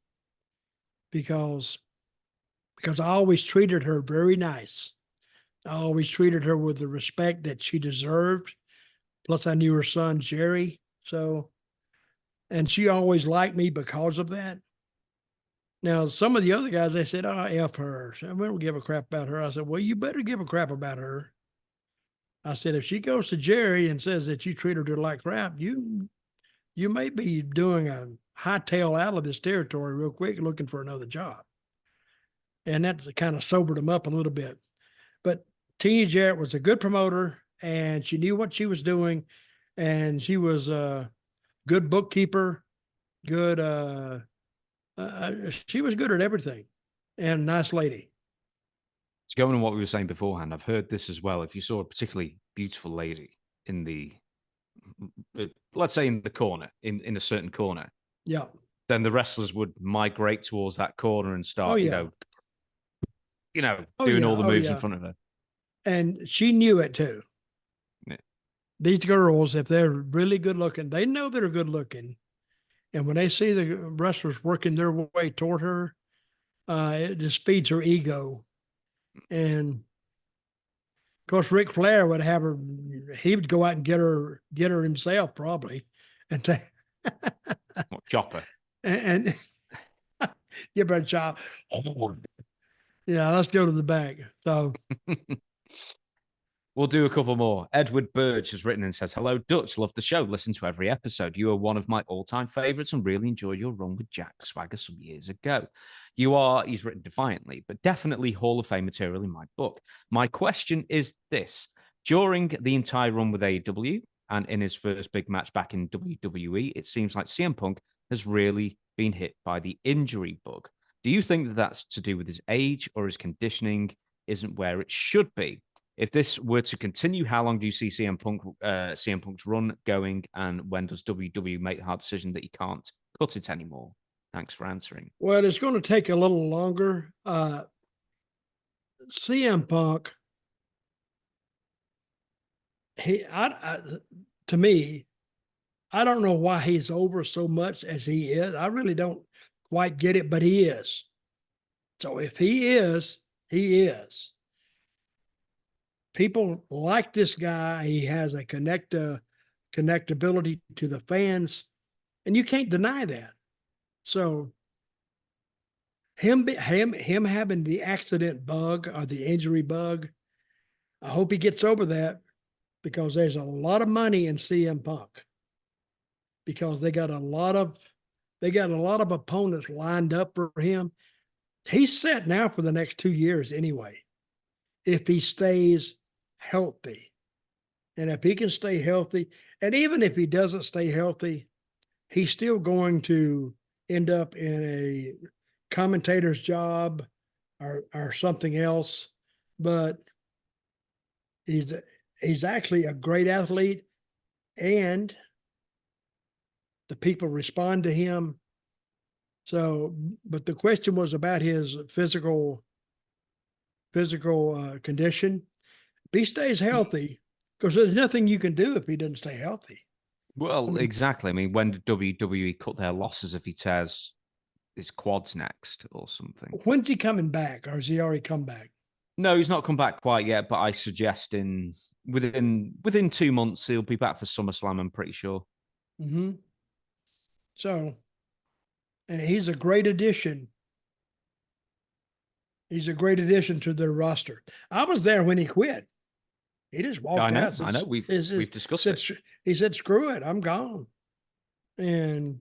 because I always treated her very nice. I always treated her with the respect that she deserved. Plus, I knew her son, Jerry. So, and she always liked me because of that. Now, some of the other guys, they said, oh, F her. So we don't give a crap about her. I said, well, you better give a crap about her. I said, if she goes to Jerry and says that you treated her like crap, you may be doing a hightail out of this territory real quick looking for another job. And that kind of sobered him up a little bit. But Tina Jarrett was a good promoter and she knew what she was doing. And she was a good bookkeeper, good, she was good at everything and nice lady. To go on what we were saying beforehand, I've heard this as well. If you saw a particularly beautiful lady in the, let's say in the corner, in a certain corner, Yeah. then the wrestlers would migrate towards that corner and start, Oh, yeah. doing all the moves in front of her. And she knew it too. Yeah. These girls, if they're really good looking, they know they're good looking. And when they see the wrestlers working their way toward her, it just feeds her ego. And of course, Ric Flair would have her. He would go out and get her himself, probably, and say, Chopper, and give her a chop. Yeah, let's go to the back. So we'll do a couple more. Edward Birch has written and says, hello, Dutch. Love the show. Listen to every episode. You are one of my all-time favorites and really enjoyed your run with Jack Swagger some years ago. You are, he's written defiantly, but definitely Hall of Fame material in my book. My question is this. During the entire run with AEW and in his first big match back in WWE, it seems like CM Punk has really been hit by the injury bug. Do you think that that's to do with his age or his conditioning isn't where it should be? If this were to continue, how long do you see CM Punk's run going, and when does WWE make the hard decision that he can't cut it anymore? Thanks for answering. Well, it's going to take a little longer. CM Punk, to me, I don't know why he's over so much as he is. I really don't quite get it, but he is. So if he is, he is. People like this guy. He has a connectability to the fans, and you can't deny that. So him having the accident bug or the injury bug, I hope he gets over that because there's a lot of money in CM Punk because they got a lot of opponents lined up for him. He's set now for the next 2 years anyway, if he stays healthy. And if he can stay healthy, and even if he doesn't stay healthy, he's still going to end up in a commentator's job or something else. But he's actually a great athlete, and the people respond to him. So, but the question was about his physical condition. If he stays healthy, because there's nothing you can do if he doesn't stay healthy. Well, exactly. I mean, when did WWE cut their losses if he tears his quads next or something? When's he coming back, or has he already come back? No, he's not come back quite yet, but I suggest within 2 months he'll be back for SummerSlam, I'm pretty sure. Mm-hmm. So, and he's a great addition. He's a great addition to their roster. I was there when he quit. He just I walked know, out. I know. We've discussed Said, it. he said, "Screw it, I'm gone." And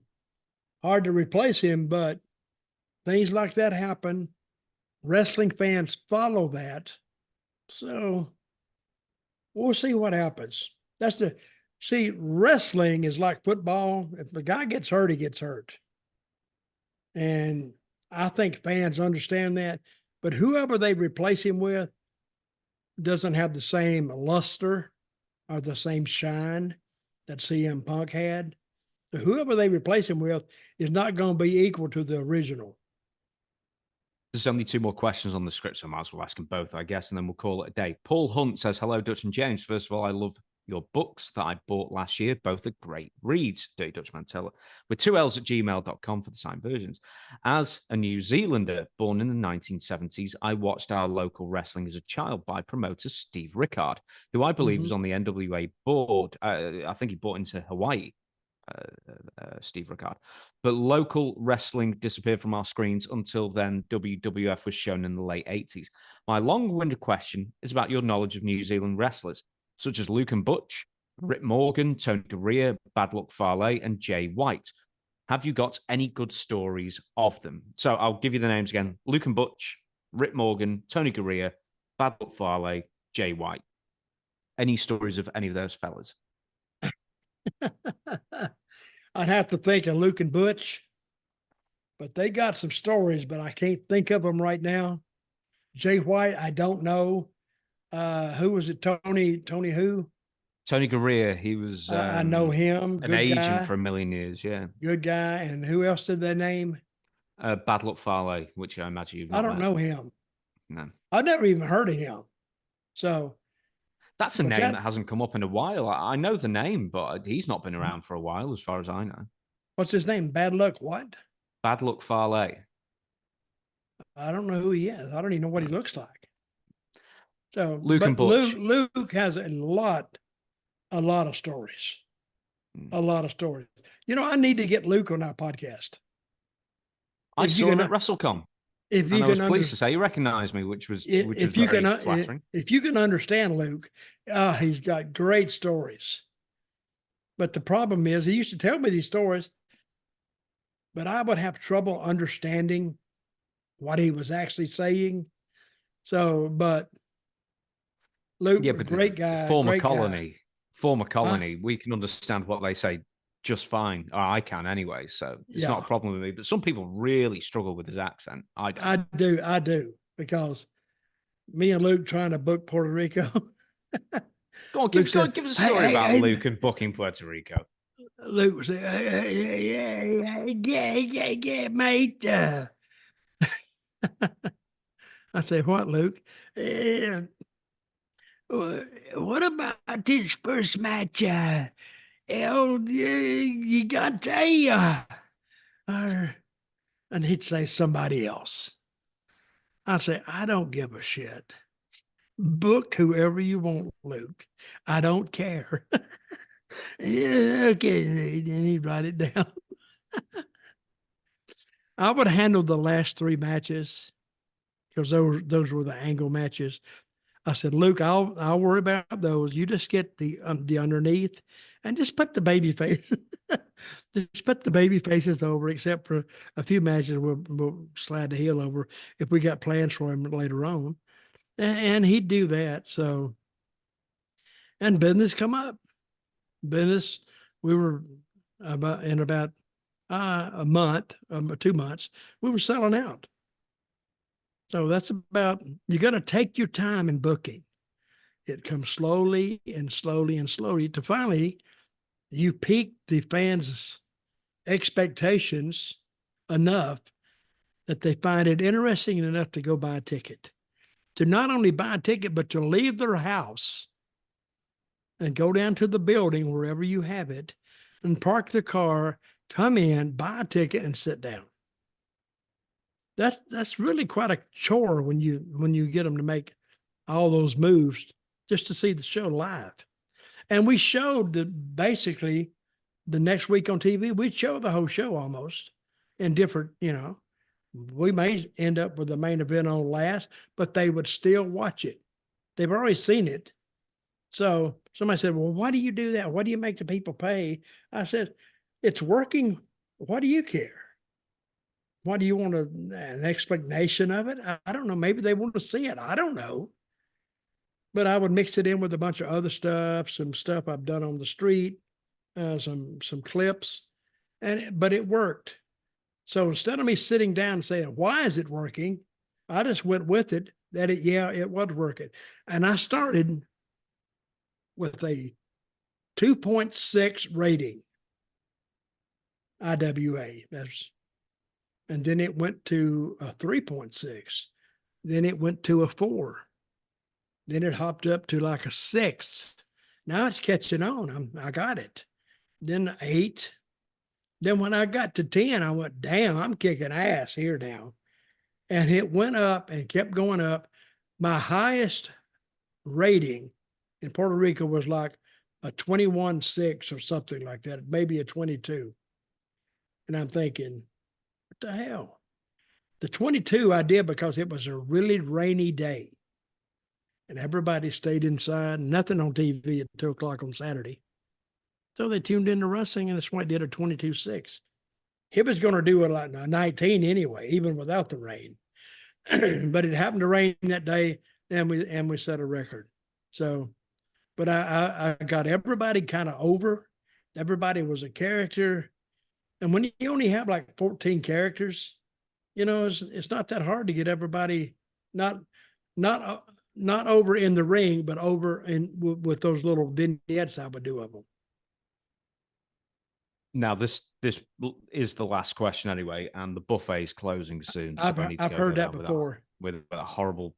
hard to replace him, but things like that happen. Wrestling fans follow that, so we'll see what happens. Wrestling is like football. If the guy gets hurt, he gets hurt. And I think fans understand that. But whoever they replace him with doesn't have the same luster or the same shine that CM Punk had. So whoever they replace him with is not going to be equal to the original. There's only two more questions on the script, so I might as well ask them both, I guess, and then we'll call it a day. Paul Hunt says, hello, Dutch and James. First of all, I love your books that I bought last year. Both are great reads. Dirty Dutch Mantell with 2Ls at gmail.com for the signed versions. As a New Zealander born in the 1970s, I watched our local wrestling as a child by promoter Steve Rickard, who I believe was on the NWA board. I think he bought into Hawaii. Steve Rickard. But local wrestling disappeared from our screens until then. WWF was shown in the late 80s. My long-winded question is about your knowledge of New Zealand wrestlers, such as Luke and Butch, Rip Morgan, Tony Garea, Bad Luck Fale, and Jay White. Have you got any good stories of them? So I'll give you the names again. Luke and Butch, Rip Morgan, Tony Garea, Bad Luck Fale, Jay White. Any stories of any of those fellas? I'd have to think of Luke and Butch, but they got some stories, but I can't think of them right now. Jay White, I don't know. Who was it? Tony who? Tony Garea, he was I know him. an Good agent guy. for a million years, yeah. Good guy. And who else did they name? Bad Luck Fale, which I imagine you've not I don't met. know him. No. I've never even heard of him. So that's a name that hasn't come up in a while. I know the name, but he's not been around for a while, as far as I know. What's his name? Bad Luck what? Bad Luck Fale. I don't know who he is. I don't even know what he looks like. So Luke and Butch. Luke has a lot of stories. A lot of stories. You know, I need to get Luke on our podcast. I saw him at WrestleCon. If you and I was pleased to say he recognized me, which was very flattering. If you can understand Luke, he's got great stories. But the problem is, he used to tell me these stories, but I would have trouble understanding what he was actually saying. So, but Luke, yeah, but great guy, former colony, we can understand what they say just fine. Or I can anyway, so it's not a problem with me. But some people really struggle with his accent. I don't. I do, because me and Luke trying to book Puerto Rico. Go on, give us a story about Luke and booking Puerto Rico. Luke said, yeah, mate. I said, what, Luke? What about this first match? El Gigante? And he'd say somebody else. I'd say, I don't give a shit. Book whoever you want, Luke. I don't care. Yeah, okay. And he'd write it down. I would handle the last three matches because those were the angle matches. I said, Luke, I'll worry about those. You just get the underneath and just put the baby face. Just put the baby faces over, except for a few matches we'll slide the heel over if we got plans for him later on. And he'd do that. So, and business come up. Business, we were about a month, 2 months, we were selling out. So that's about, you got to take your time in booking. It comes slowly and slowly and slowly to finally you pique the fans' expectations enough that they find it interesting enough to go buy a ticket. To not only buy a ticket, but to leave their house and go down to the building, wherever you have it, and park the car, come in, buy a ticket, and sit down. That's really quite a chore when you get them to make all those moves just to see the show live. And we showed basically the next week on TV, we'd show the whole show almost in different, we may end up with the main event on last, but they would still watch it. They've already seen it. So somebody said, well, why do you do that? Why do you make the people pay? I said, it's working. Why do you care? Why do you want an explanation of it? I don't know. Maybe they want to see it. I don't know. But I would mix it in with a bunch of other stuff, some stuff I've done on the street, some clips, but it worked. So instead of me sitting down and saying, why is it working? I just went with it that it was working. And I started with a 2.6 rating IWA. And then it went to a 3.6. Then it went to a 4. Then it hopped up to like a 6. Now it's catching on. I got it. Then 8. Then when I got to 10, I went, damn, I'm kicking ass here now. And it went up and kept going up. My highest rating in Puerto Rico was like a 21.6 or something like that, maybe a 22. And I'm thinking, what the hell? The 22 I did because it was a really rainy day. And everybody stayed inside, nothing on TV at 2 o'clock on Saturday. So they tuned into wrestling, and that's why it did a 22.6. He was going to do it like a 19 anyway, even without the rain. But it happened to rain that day, and we set a record. So, but I got everybody kind of over. Everybody was a character. And when you only have like 14 characters, it's not that hard to get everybody not over in the ring, but over with those little vignettes I would do of them. Now, this is the last question anyway, and the buffet is closing soon. So I've heard that before. With a horrible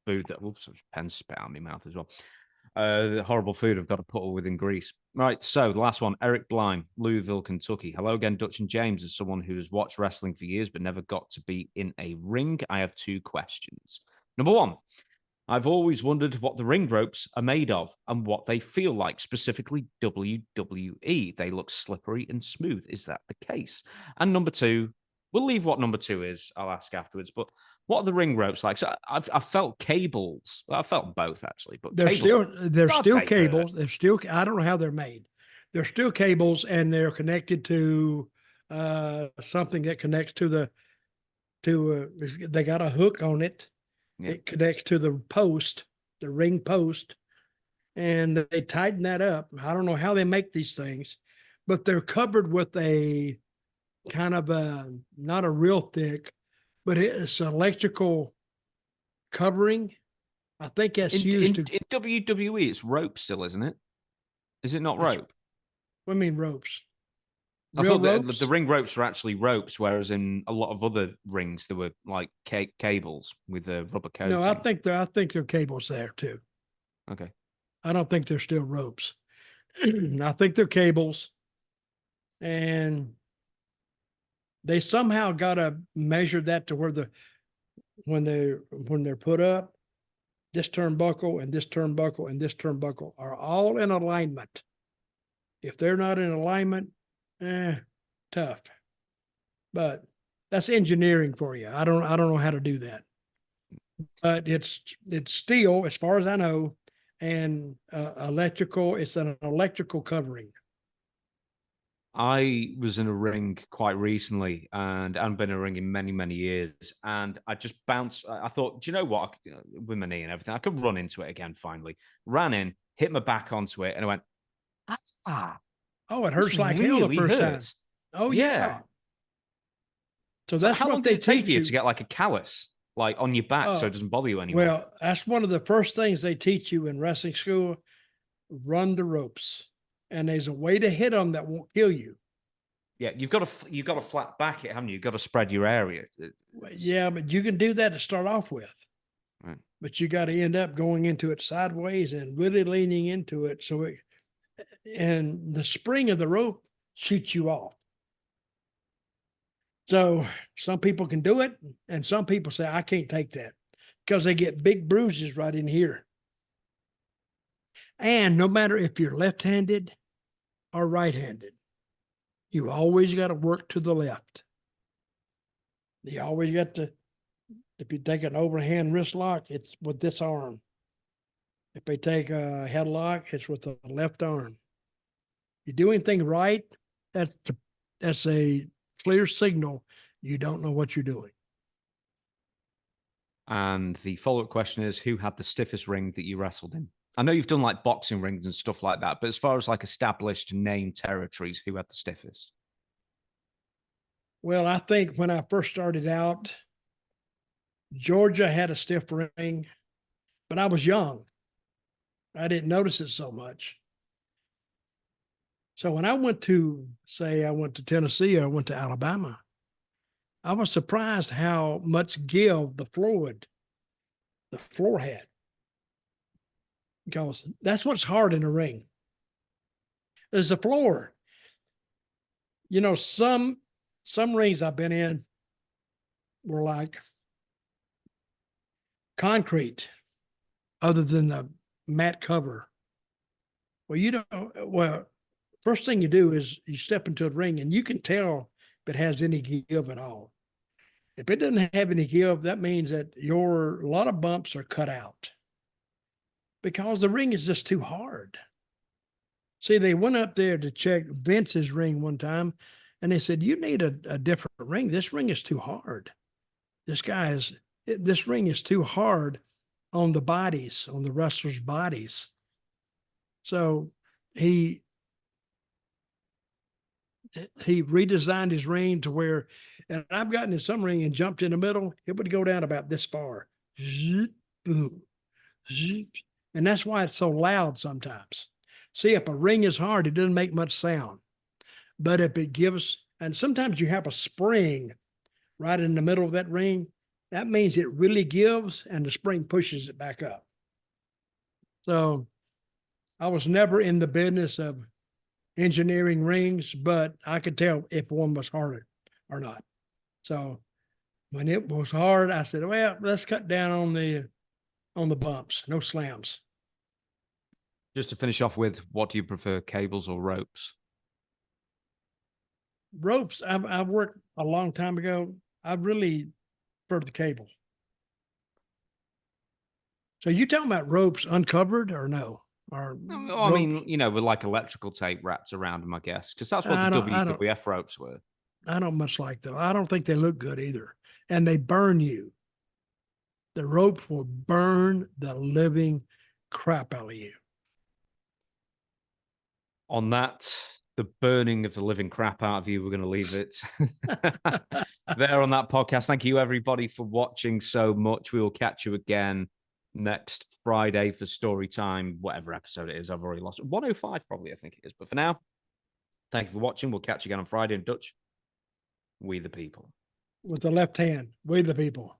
food that, oops, pen spit out of my mouth as well. The horrible food I've got to put within grease. Right, so the last one, Eric Blyme, Louisville, Kentucky. Hello again, Dutch and James. As someone who has watched wrestling for years but never got to be in a ring, I have 2 questions. Number 1, I've always wondered what the ring ropes are made of and what they feel like, specifically WWE. They look slippery and smooth. Is that the case? And number 2, we'll leave what number 2 is. I'll ask afterwards. But what are the ring ropes like? So I've felt cables. Well, I felt both actually, but they're still cables. Hurt. They're still. I don't know how they're made. They're still cables, and they're connected to something that connects to they got a hook on it. Yeah. It connects to the post, the ring post, and they tighten that up. I don't know how they make these things, but they're covered with a kind of not a real thick, but it's electrical covering. I think that's used in WWE. It's rope still, isn't it? Is it not rope? What do you mean ropes? I thought the ring ropes were actually ropes, whereas in a lot of other rings there were like cables with a rubber coating. No, I think they're cables there too. Okay. I don't think they're still ropes. I think they're cables, and they somehow got to measure that to where when they're put up, this turnbuckle and this turnbuckle and this turnbuckle are all in alignment. If they're not in alignment, tough. But that's engineering for you. I don't know how to do that. But it's steel, as far as I know, and electrical. It's an electrical covering. I was in a ring quite recently, and I've been in a ring in many, many years. And I just bounced. I thought, do you know what? With my knee and everything, I could run into it again. Finally, ran in, hit my back onto it, and I went, ah. Oh, it hurts like hell the first time. Oh yeah. So that's how what long they did it take teach you to get like a callus, like on your back, so it doesn't bother you anymore? Well, that's one of the first things they teach you in wrestling school. Run the ropes, and there's a way to hit them that won't kill you. Yeah, you've got to flat back it, haven't you? You've got to spread your area. Yeah, but you can do that to start off with. Right. But you got to end up going into it sideways and really leaning into it, and the spring of the rope shoots you off. So some people can do it, and some people say, I can't take that, because they get big bruises right in here. And no matter if you're left-handed or right-handed, you always got to work to the left. You always got to, if you take an overhand wrist lock, it's with this arm. If they take a headlock, it's with the left arm. You do anything right, that's a clear signal you don't know what you're doing. And the follow-up question is, who had the stiffest ring that you wrestled in? I know you've done like boxing rings and stuff like that, but as far as like established name territories, who had the stiffest? Well, I think when I first started out, Georgia had a stiff ring, but I was young. I didn't notice it so much. So when I went to, say, I went to Tennessee or I went to Alabama, I was surprised how much give the floor had, because that's what's hard in a ring is the floor. You know, some rings I've been in were like concrete, other than the mat cover. Well, you don't. Well, first thing you do is you step into a ring, and you can tell if it has any give at all. If it doesn't have any give, that means that a lot of bumps are cut out because the ring is just too hard. See, they went up there to check Vince's ring one time, and they said, "You need a different ring. This ring is too hard. This ring is too hard on the bodies, on the wrestlers' bodies." So he redesigned his ring to where, and I've gotten in some ring and jumped in the middle, it would go down about this far. Zoop, boom, zoop. And that's why it's so loud sometimes. See, if a ring is hard, it doesn't make much sound. But if it gives, and sometimes you have a spring right in the middle of that ring, that means it really gives and the spring pushes it back up. So I was never in the business of engineering rings, but I could tell if one was harder or not. So when it was hard, I said, well, let's cut down on the bumps, no slams. Just to finish off with, what do you prefer, cables or ropes? Ropes, I've worked a long time ago. I really prefer the cable. So you talking about ropes uncovered or no? Or I mean, you know, with like electrical tape wrapped around them, I guess, because that's what the WWF ropes were. I don't much like them. I don't think they look good either. And they burn you. The rope will burn the living crap out of you. On that, the burning of the living crap out of you, we're going to leave it there on that podcast. Thank you, everybody, for watching so much. We will catch you again next Friday for story time, whatever episode it is. I've already lost it. 105, probably, I think it is. But for now, thank you for watching. We'll catch you again on Friday in Dutch. We the people. With the left hand, we the people.